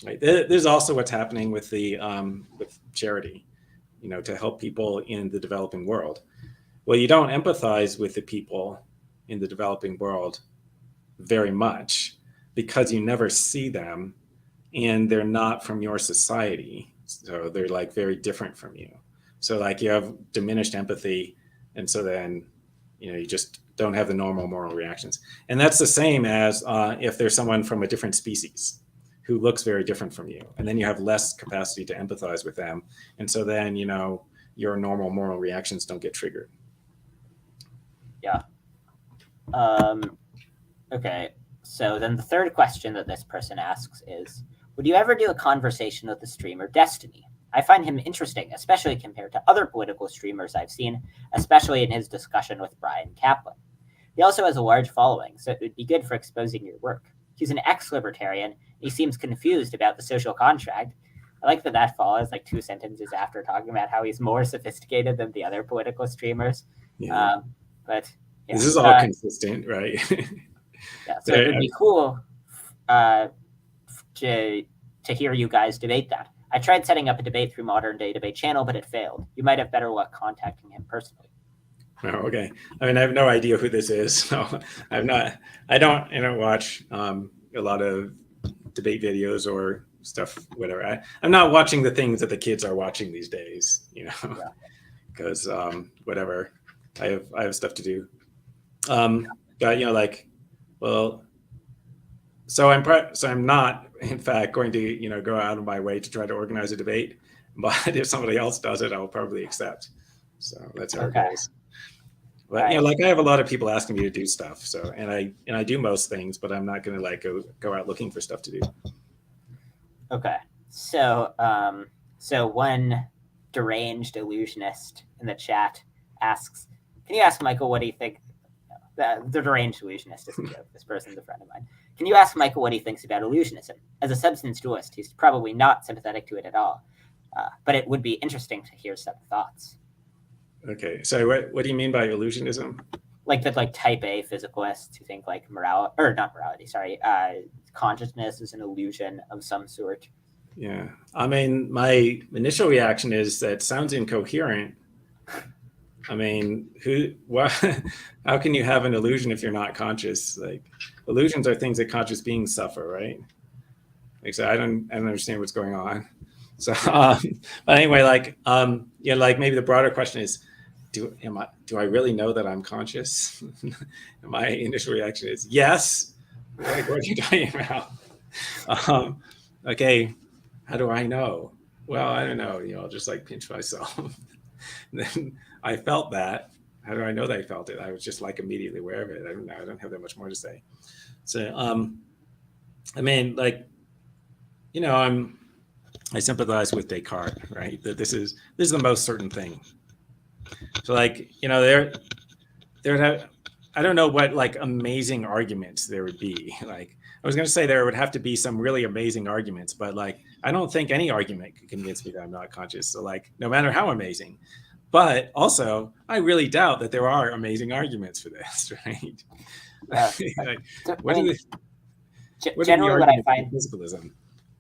Right? There's also what's happening with with charity, to help people in the developing world. Well, you don't empathize with the people in the developing world very much because you never see them, and they're not from your society. So they're like very different from you. So like you have diminished empathy, and so then you just don't have the normal moral reactions. And that's the same as if there's someone from a different species who looks very different from you, and then you have less capacity to empathize with them, and so then your normal moral reactions don't get triggered. Yeah. Okay. So then the third question that this person asks is, would you ever do a conversation with the streamer Destiny? I find him interesting, especially compared to other political streamers I've seen, especially in his discussion with Brian Kaplan. He also has a large following, so it would be good for exposing your work. He's an ex-libertarian, and he seems confused about the social contract. I like that follows like 2 sentences after talking about how he's more sophisticated than the other political streamers. Yeah. But yeah, this is all consistent, right? Yeah, so it would be cool to hear you guys debate that. I tried setting up a debate through Modern Day Debate Channel, but it failed. You might have better luck contacting him personally. Oh, okay. I mean, I have no idea who this is, so I don't watch a lot of debate videos or stuff, whatever. I'm not watching the things that the kids are watching these days, because whatever. I have stuff to do. But so I'm not, in fact, going to go out of my way to try to organize a debate. But if somebody else does it, I'll probably accept. So that's how it goes. But Right. I have a lot of people asking me to do stuff. So and I do most things, but I'm not going to go out looking for stuff to do. Okay. So one deranged illusionist in the chat asks, can you ask Michael what do you think? The deranged illusionist is a joke. This person's a friend of mine. Can you ask Michael what he thinks about illusionism? As a substance dualist, he's probably not sympathetic to it at all. But it would be interesting to hear some thoughts. Okay, so what do you mean by illusionism? Like that, like type A physicalists who think like consciousness is an illusion of some sort. Yeah, I mean, my initial reaction is that sounds incoherent. I mean, how can you have an illusion if you're not conscious? Like, illusions are things that conscious beings suffer, right? Like, so I don't understand what's going on. So, but anyway, like, like maybe the broader question is, do I really know that I'm conscious? My initial reaction is yes. Like, what are you talking about? Okay, how do I know? Well, I don't know. I'll just like pinch myself. Then I felt that. How do I know that I felt it? I was just like immediately aware of it. I don't have that much more to say. So, I mean, like, I sympathize with Descartes, right? That this is the most certain thing. So, like, I don't know what like amazing arguments there would be. Like, I was going to say there would have to be some really amazing arguments, but like, I don't think any argument could convince me that I'm not conscious. So, like, no matter how amazing. But also, I really doubt that there are amazing arguments for this, right? Generally, what I find physicalism.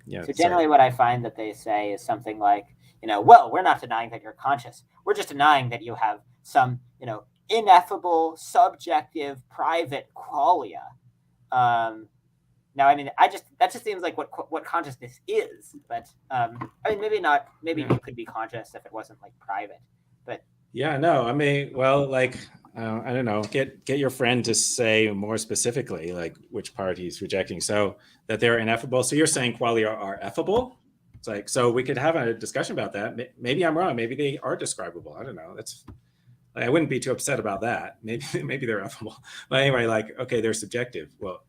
Yeah. So generally, what I find that they say is something like, well, we're not denying that you're conscious. We're just denying that you have some, ineffable, subjective, private qualia. Now, I mean, that just seems like what consciousness is. But I mean, maybe not. Maybe you could be conscious if it wasn't like private. But yeah, no, I mean, well, like, I don't know, get your friend to say more specifically, like which part he's rejecting. So that they're ineffable. So you're saying qualia are effable? It's like, so we could have a discussion about that. Maybe I'm wrong. Maybe they are describable. I don't know. I wouldn't be too upset about that. Maybe they're effable. But anyway, like, okay, they're subjective. Well,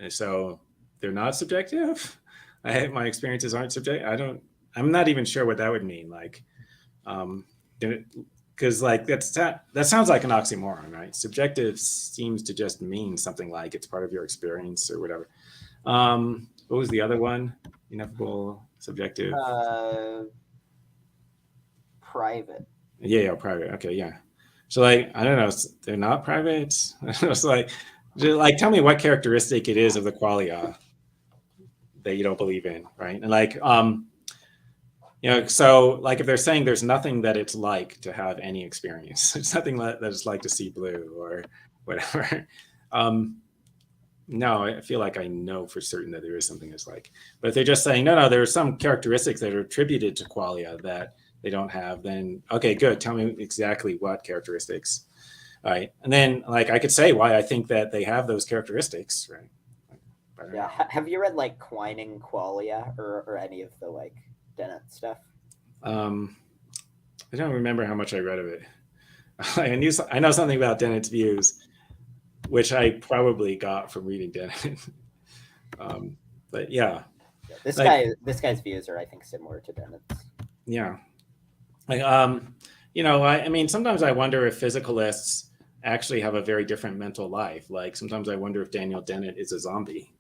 so they're not subjective? My experiences aren't subjective. I'm not even sure what that would mean. Like, because like that sounds like an oxymoron, right? Subjective seems to just mean something like it's part of your experience or whatever. What was the other one? Ineffable, subjective. Private. Yeah, private. Okay, yeah. So like, I don't know, they're not private. It's like tell me what characteristic it is of the qualia that you don't believe in, right? And like, so like if they're saying there's nothing that it's like to have any experience, it's nothing that it's like to see blue or whatever. No, I feel like I know for certain that there is something that's like, but if they're just saying, no, there are some characteristics that are attributed to qualia that they don't have, then okay, good. Tell me exactly what characteristics. All right. And then like, I could say why I think that they have those characteristics, right? Yeah. Have you read like Quining Qualia or any of the like Dennett stuff? I don't remember how much I read of it. I know something about Dennett's views, which I probably got from reading Dennett. But yeah. This guy's views are, I think, similar to Dennett's. Yeah. Like, I mean, sometimes I wonder if physicalists actually have a very different mental life. Like sometimes I wonder if Daniel Dennett is a zombie.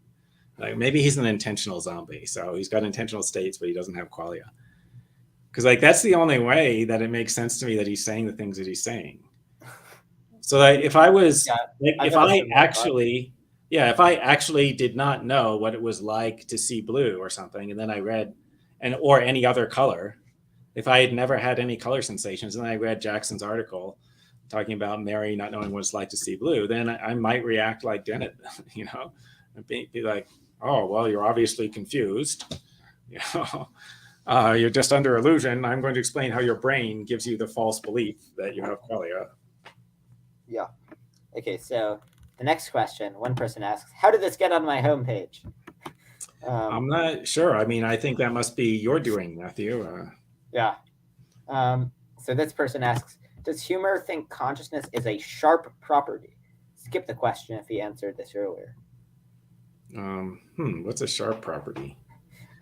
Like maybe he's an intentional zombie. So he's got intentional states, but he doesn't have qualia. Because like that's the only way that it makes sense to me that he's saying the things that he's saying. So like, if I actually did not know what it was like to see blue or something, and then I read or any other color, if I had never had any color sensations, and I read Jackson's article talking about Mary not knowing what it's like to see blue, then I might react like Dennett, and be like, oh, well, you're obviously confused. You're just under illusion. I'm going to explain how your brain gives you the false belief that you have qualia. Yeah. Okay, so the next question, one person asks, how did this get on my homepage? I'm not sure. I mean, I think that must be your doing, Matthew. Yeah. So this person asks, does Huemer think consciousness is a sharp property? Skip the question if he answered this earlier. What's a sharp property?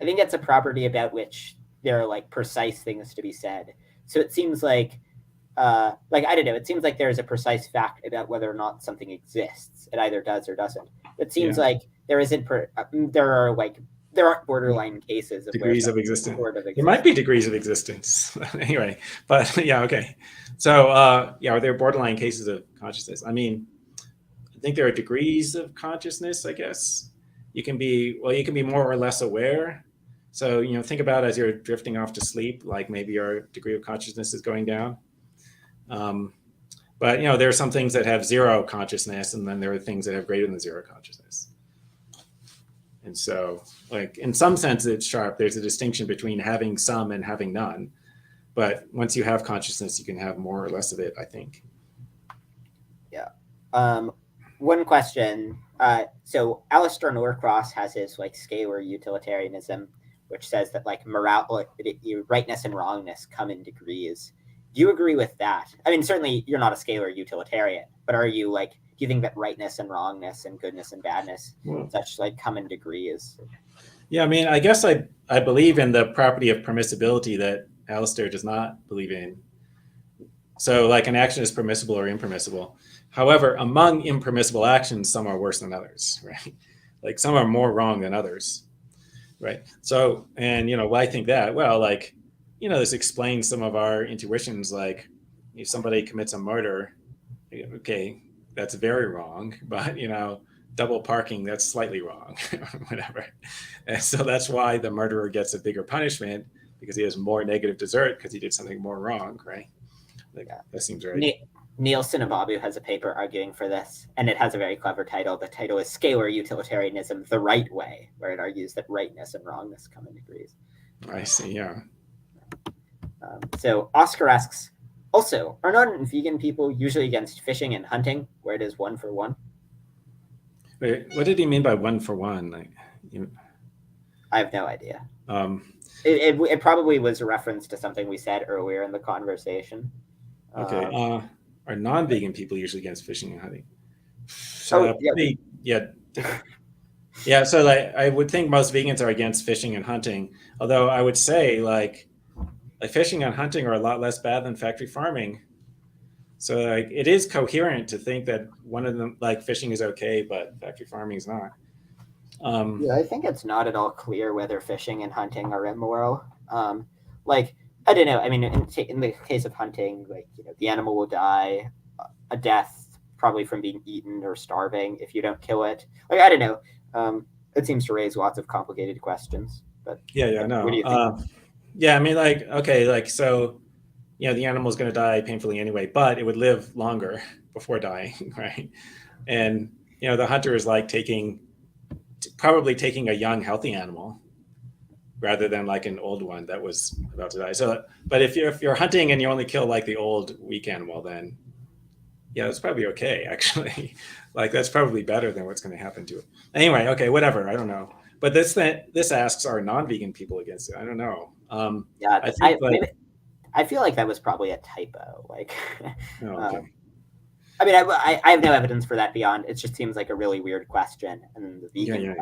I think it's a property about which there are like precise things to be said. So it seems like I don't know, it seems like there's a precise fact about whether or not something exists. It either does or doesn't. It seems like there isn't there are borderline cases of degrees where of existence. sort of There might be degrees of existence. Anyway, but yeah, okay. So yeah, are there borderline cases of consciousness? I mean, I think there are degrees of consciousness, I guess. You can be more or less aware. So, think about as you're drifting off to sleep, like maybe your degree of consciousness is going down. But, there are some things that have zero consciousness, and then there are things that have greater than zero consciousness. And so, like, in some sense, it's sharp. There's a distinction between having some and having none. But once you have consciousness, you can have more or less of it, I think. Yeah. One question. So Alistair Norcross has his like scalar utilitarianism, which says that like rightness and wrongness come in degrees. Do you agree with that? I mean, certainly you're not a scalar utilitarian, but are you like, do you think that rightness and wrongness and goodness and badness such like come in degrees? Yeah, I mean, I guess I believe in the property of permissibility that Alistair does not believe in. So like an action is permissible or impermissible. However, among impermissible actions, some are worse than others, right? Like some are more wrong than others, right? So, and why I think that? Well, like, this explains some of our intuitions. Like, if somebody commits a murder, okay, that's very wrong, but double parking, that's slightly wrong, whatever. And so that's why the murderer gets a bigger punishment, because he has more negative desert because he did something more wrong, right? Like, that seems right. Neil Sinababu has a paper arguing for this, and it has a very clever title. The title is Scalar Utilitarianism, the Right Way, where it argues that rightness and wrongness come in degrees. I see, yeah. So Oscar asks, also, are non-vegan people usually against fishing and hunting, where it is 1 for 1? Wait, what did he mean by 1 for 1? Like, I have no idea. It probably was a reference to something we said earlier in the conversation. Okay. Are non-vegan people usually against fishing and hunting? So yeah. So like, I would think most vegans are against fishing and hunting. Although I would say like fishing and hunting are a lot less bad than factory farming. So like it is coherent to think that one of them, like fishing is okay, but factory farming is not. I think it's not at all clear whether fishing and hunting are immoral. Like, I don't know. I mean, in the case of hunting, like, the animal will die a death probably from being eaten or starving if you don't kill it. Like, I don't know. It seems to raise lots of complicated questions. But no. What do you think? Yeah, I mean, like, okay, like, so, the animal is going to die painfully anyway, but it would live longer before dying, right? And, the hunter is like probably taking a young, healthy animal rather than like an old one that was about to die. So, but if you're hunting and you only kill like the old, weak animal, then yeah, that's probably okay, actually. Like that's probably better than what's going to happen to it. Anyway, okay, whatever. I don't know. But this asks, are non-vegan people against it? I don't know. I feel like that was probably a typo. Like, okay. I mean, I have no evidence for that beyond. It just seems like a really weird question. And the vegan.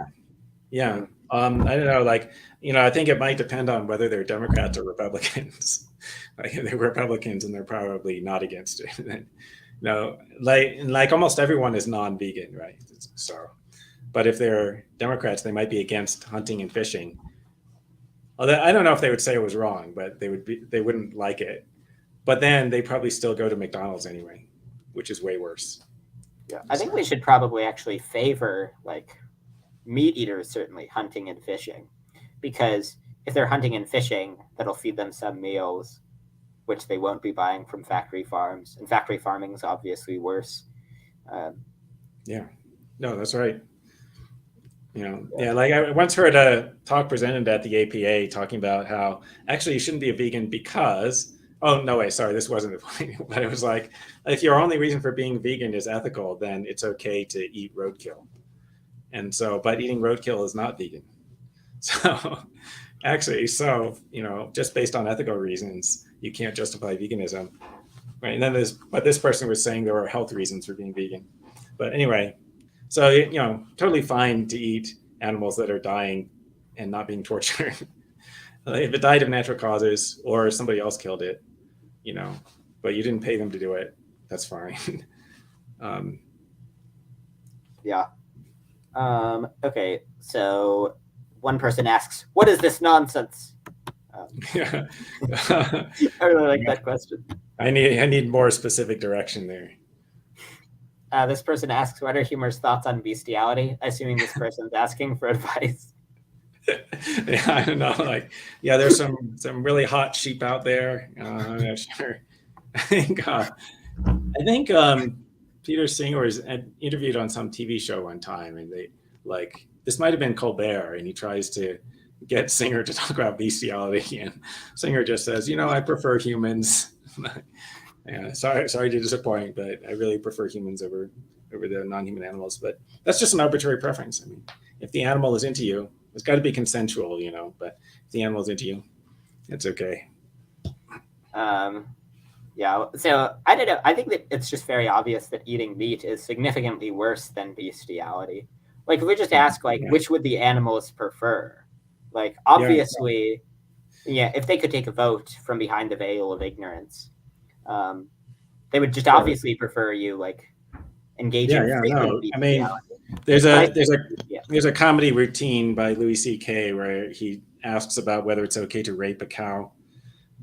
Yeah. I don't know. Like, I think it might depend on whether they're Democrats or Republicans. Like, if they're Republicans, and they're probably not against it. No, like almost everyone is non-vegan, right? So, but if they're Democrats, they might be against hunting and fishing. Although I don't know if they would say it was wrong, but they wouldn't like it. But then they probably still go to McDonald's anyway, which is way worse. Yeah, I think we should probably actually favor like meat eaters, certainly hunting and fishing, because if they're hunting and fishing, that'll feed them some meals, which they won't be buying from factory farms. And factory farming is obviously worse. Yeah, no, that's right. Like I once heard a talk presented at the APA talking about how actually you shouldn't be a vegan because, oh, no way, sorry, this wasn't the point, but it was like, if your only reason for being vegan is ethical, then it's okay to eat roadkill. And so, but eating roadkill is not vegan. So actually, just based on ethical reasons, you can't justify veganism. Right. And then this person was saying there are health reasons for being vegan. But anyway, so, totally fine to eat animals that are dying and not being tortured. If it died of natural causes or somebody else killed it, but you didn't pay them to do it, that's fine. Yeah. Okay, so one person asks, "What is this nonsense?" Yeah. I really like that question. I need more specific direction there. This person asks, "What are Huemer's thoughts on bestiality?" Assuming this person's asking for advice. Yeah, I don't know. Like, yeah, there's some really hot sheep out there. I'm not sure. I think Peter Singer was interviewed on some TV show one time, and they like this might have been Colbert, and he tries to get Singer to talk about bestiality, and Singer just says, I prefer humans. Yeah, sorry to disappoint, but I really prefer humans over the non-human animals. But that's just an arbitrary preference. I mean, if the animal is into you, it's got to be consensual, But if the animal is into you, it's okay. Yeah, so I don't know. I think that it's just very obvious that eating meat is significantly worse than bestiality. Like, if we just ask, like, which would the animals prefer? Like, obviously, yeah, if they could take a vote from behind the veil of ignorance, they would just obviously prefer you, like, engaging in frequent bestiality. I mean, there's a comedy routine by Louis C.K. where he asks about whether it's okay to rape a cow.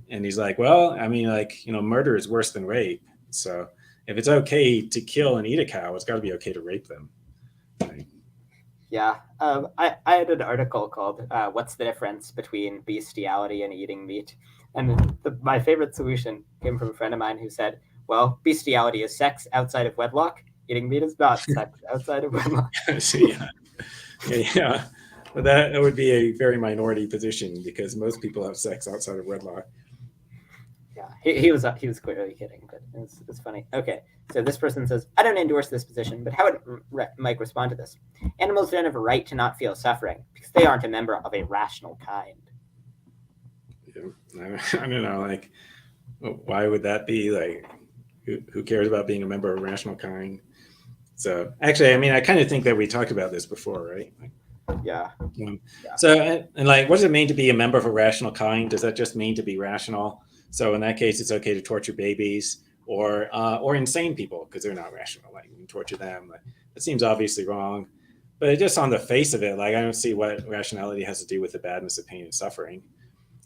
And he's like, well, I mean, murder is worse than rape. So if it's okay to kill and eat a cow, it's got to be okay to rape them. Right? Yeah. I had an article called What's the Difference Between Bestiality and Eating Meat? And my favorite solution came from a friend of mine who said, well, bestiality is sex outside of wedlock. Eating meat is not sex outside of wedlock. Yeah. Well, that would be a very minority position because most people have sex outside of wedlock. Yeah, he was clearly kidding, but it's funny. Okay, so this person says, I don't endorse this position, but how would Mike respond to this? Animals don't have a right to not feel suffering because they aren't a member of a rational kind. Yeah, I don't know, like, why would that be? Like, who cares about being a member of a rational kind? So actually, I mean, I kind of think that we talked about this before, right? Yeah. So, and like, what does it mean to be a member of a rational kind? Does that just mean to be rational? So in that case, it's okay to torture babies or insane people because they're not rational. Like, you can torture them. Like, that seems obviously wrong. But just on the face of it, like, I don't see what rationality has to do with the badness of pain and suffering.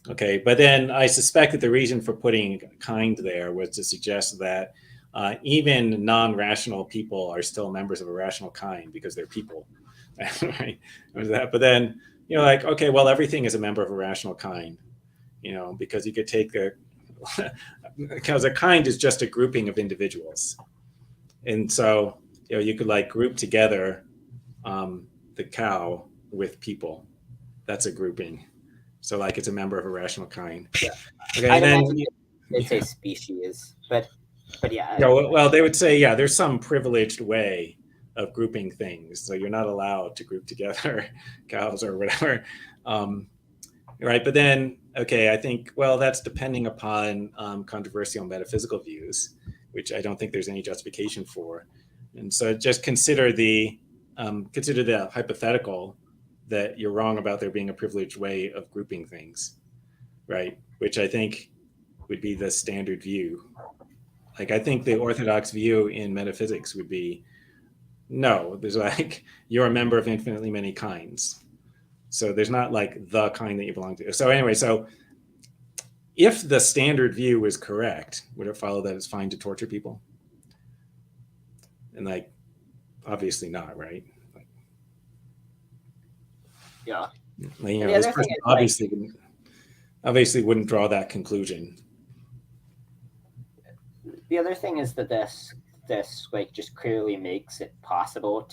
Okay, but then I suspect that the reason for putting kind there was to suggest that even non-rational people are still members of a rational kind because they're people. Right? But then, like, okay, well, everything is a member of a rational kind, because you could take because a kind is just a grouping of individuals. And so, you could like group together the cow with people. That's a grouping. So like it's a member of a rational kind. Yeah. Okay, and then they'd say species, but yeah. Well, they would say, yeah, there's some privileged way of grouping things. So you're not allowed to group together cows or whatever. Right. But then, okay, I think, well, that's depending upon controversial metaphysical views, which I don't think there's any justification for. And so just consider the hypothetical that you're wrong about there being a privileged way of grouping things, right? Which I think would be the standard view. Like, I think the orthodox view in metaphysics would be, no, there's like, you're a member of infinitely many kinds. So there's not like the kind that you belong to. So anyway, so if the standard view is correct, would it follow that it's fine to torture people? And like, obviously not, right? Like, yeah. Like, this person obviously wouldn't draw that conclusion. The other thing is that this like just clearly makes it possible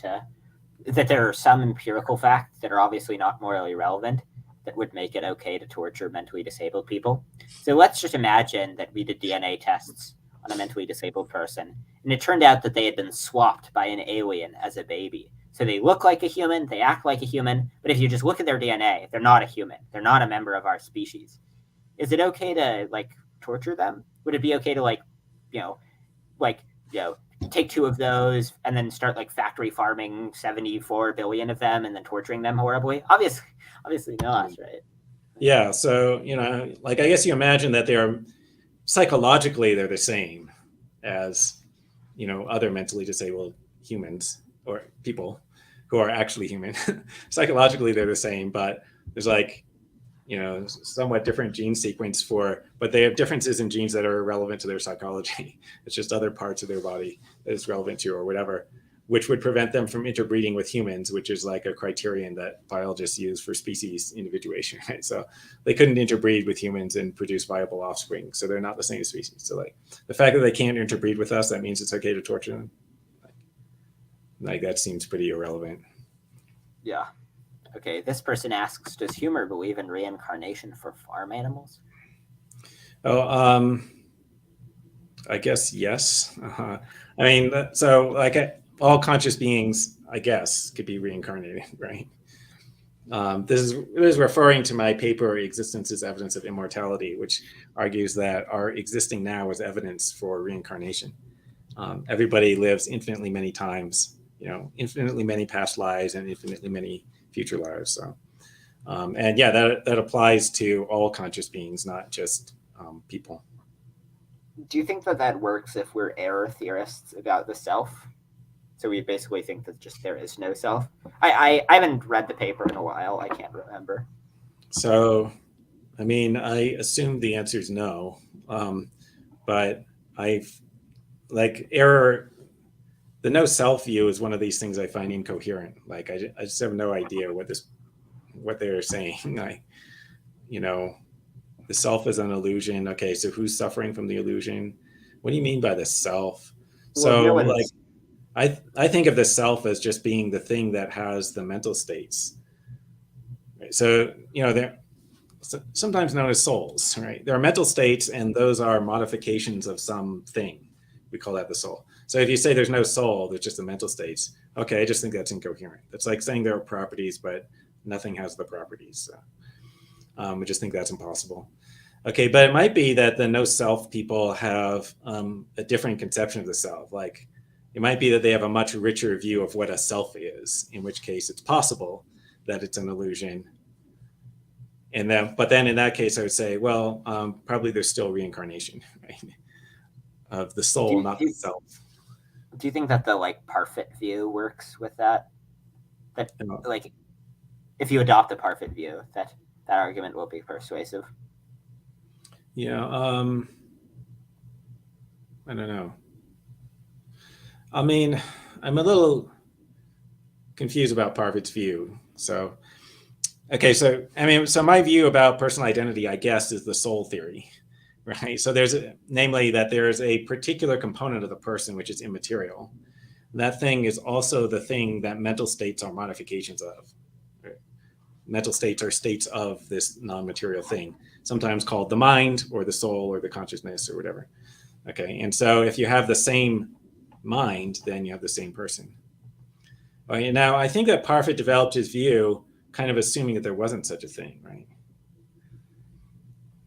that there are some empirical facts that are obviously not morally relevant that would make it okay to torture mentally disabled people. So let's just imagine that we did DNA tests on a mentally disabled person, and it turned out that they had been swapped by an alien as a baby. So they look like a human, they act like a human, but if you just look at their DNA, they're not a human. They're not a member of our species. Is it okay to like torture them? Would it be okay to take two of those and then start like factory farming 74 billion of them and then torturing them horribly? Obviously not, right? Yeah. So, like, I guess you imagine that psychologically they're the same as, other mentally disabled humans or people who are actually human. Psychologically, they're the same, but there's like, somewhat different gene sequence but they have differences in genes that are relevant to their psychology. It's just other parts of their body that it's relevant to or whatever, which would prevent them from interbreeding with humans, which is like a criterion that biologists use for species individuation, right? So they couldn't interbreed with humans and produce viable offspring. So they're not the same species. So like the fact that they can't interbreed with us, that means it's okay to torture them. Like that seems pretty irrelevant. Yeah. Okay, this person asks, does Huemer believe in reincarnation for farm animals? Oh, I guess yes. I mean, so like all conscious beings, I guess, could be reincarnated, right? This is referring to my paper, Existence is Evidence of Immortality, which argues that our existing now is evidence for reincarnation. Everybody lives infinitely many times, infinitely many past lives and infinitely many future lives. So, and yeah, that applies to all conscious beings, not just people. Do you think that works if we're error theorists about the self? So we basically think that just there is no self. I haven't read the paper in a while. I can't remember. So, I mean, I assume the answer is no, but like error. The no self view is one of these things I find incoherent. Like I just have no idea what they're saying. Like, the self is an illusion. Okay, so who's suffering from the illusion? What do you mean by the self? So like I think of the self as just being the thing that has the mental states. Right? So, they're sometimes known as souls, right? There are mental states, and those are modifications of something. We call that the soul. So if you say there's no soul, there's just the mental states. Okay, I just think that's incoherent. That's like saying there are properties, but nothing has the properties. So, I just think that's impossible. Okay, but it might be that the no self people have a different conception of the self. Like it might be that they have a much richer view of what a self is, in which case it's possible that it's an illusion. But then in that case, I would say, well, probably there's still reincarnation, right? Of the soul, not the self. Do you think that the like Parfit view works with that? That like, if you adopt the Parfit view, that argument will be persuasive. Yeah, I don't know. I mean, I'm a little confused about Parfit's view. So, okay, so my view about personal identity, I guess, is the soul theory, right? So namely that there's a particular component of the person which is immaterial. That thing is also the thing that mental states are modifications of. Right? Mental states are states of this non-material thing, sometimes called the mind or the soul or the consciousness or whatever. Okay, and so if you have the same mind, then you have the same person. Okay, now, I think that Parfit developed his view kind of assuming that there wasn't such a thing, right?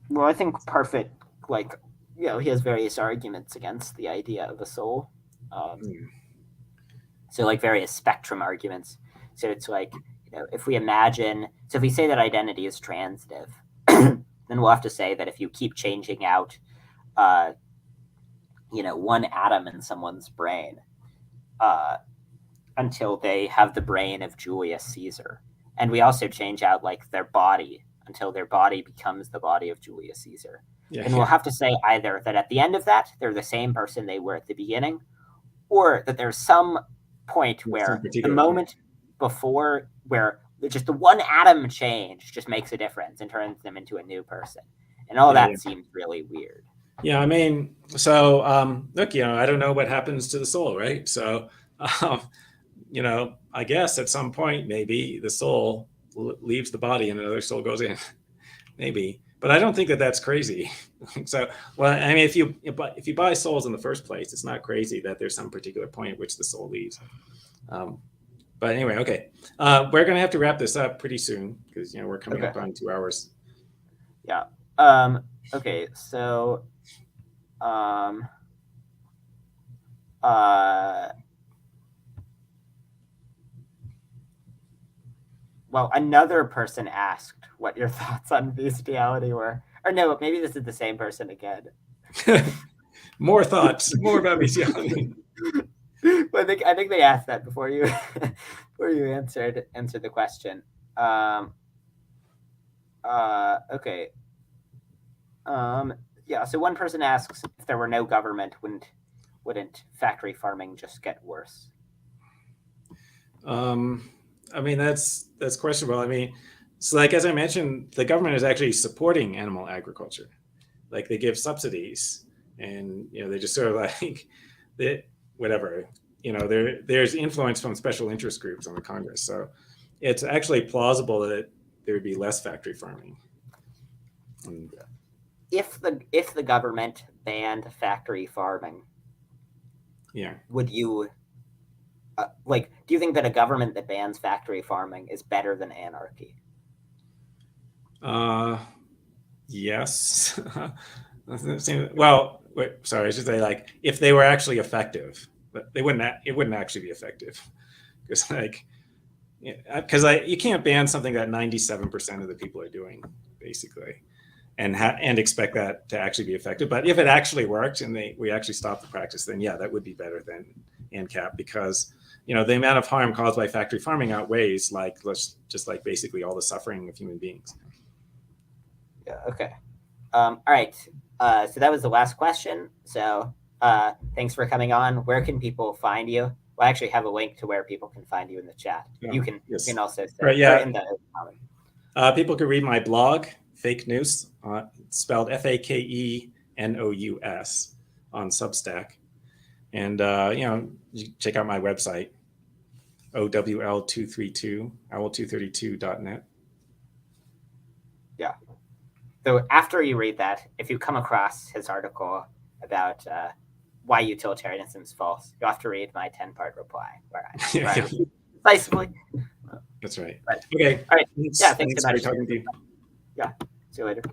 Well, I think Parfit, he has various arguments against the idea of a soul. So, like various spectrum arguments. So it's like, if we say that identity is transitive, then we'll have to say that if you keep changing out, one atom in someone's brain, until they have the brain of Julius Caesar, and we also change out like their body until their body becomes the body of Julius Caesar. Yeah, and we'll have to say either that at the end of that, they're the same person they were at the beginning, or that there's some point where the moment before where just the one atom change just makes a difference and turns them into a new person. And all that seems really weird. Yeah, so look, I don't know what happens to the soul, right? So, I guess at some point maybe the soul leaves the body and another soul goes in, maybe. But I don't think that that's crazy. So, if you buy souls in the first place, it's not crazy that there's some particular point at which the soul leaves. But anyway, okay, we're gonna have to wrap this up pretty soon because we're coming up on 2 hours. Yeah. Okay. So, well, another person asked what your thoughts on bestiality were. Or no, maybe this is the same person again. More thoughts, more about bestiality. Well, I think they asked that before where you answered the question. Okay. Yeah. So one person asks, if there were no government, wouldn't factory farming just get worse? I mean, that's questionable. I mean, so like as I mentioned, the government is actually supporting animal agriculture. Like they give subsidies, and they just sort of like whatever. There's influence from special interest groups on the Congress, so it's actually plausible that there would be less factory farming. And, if the government banned factory farming, yeah, would you do you think that a government that bans factory farming is better than anarchy? Yes. Well, wait, sorry, I should say like if they were actually effective, but it wouldn't actually be effective because you can't ban something that 97% of the people are doing basically, and expect that to actually be effective. But if it actually worked and we actually stopped the practice, then yeah, that would be better than ANCAP, because the amount of harm caused by factory farming outweighs basically all the suffering of human beings. Yeah. Okay. All right. So that was the last question. So thanks for coming on. Where can people find you? We'll actually have a link to where people can find you in the chat. You can also say in the comment. People can read my blog, Fake News, spelled FAKENOUS, on Substack. And you check out my website, owl232.net. Yeah. So after you read that, if you come across his article about why utilitarianism is false, you have to read my 10-part reply where I decisively. That's right. But, okay. All right. Thanks. Yeah. Thanks for talking to you. Yeah. See you later.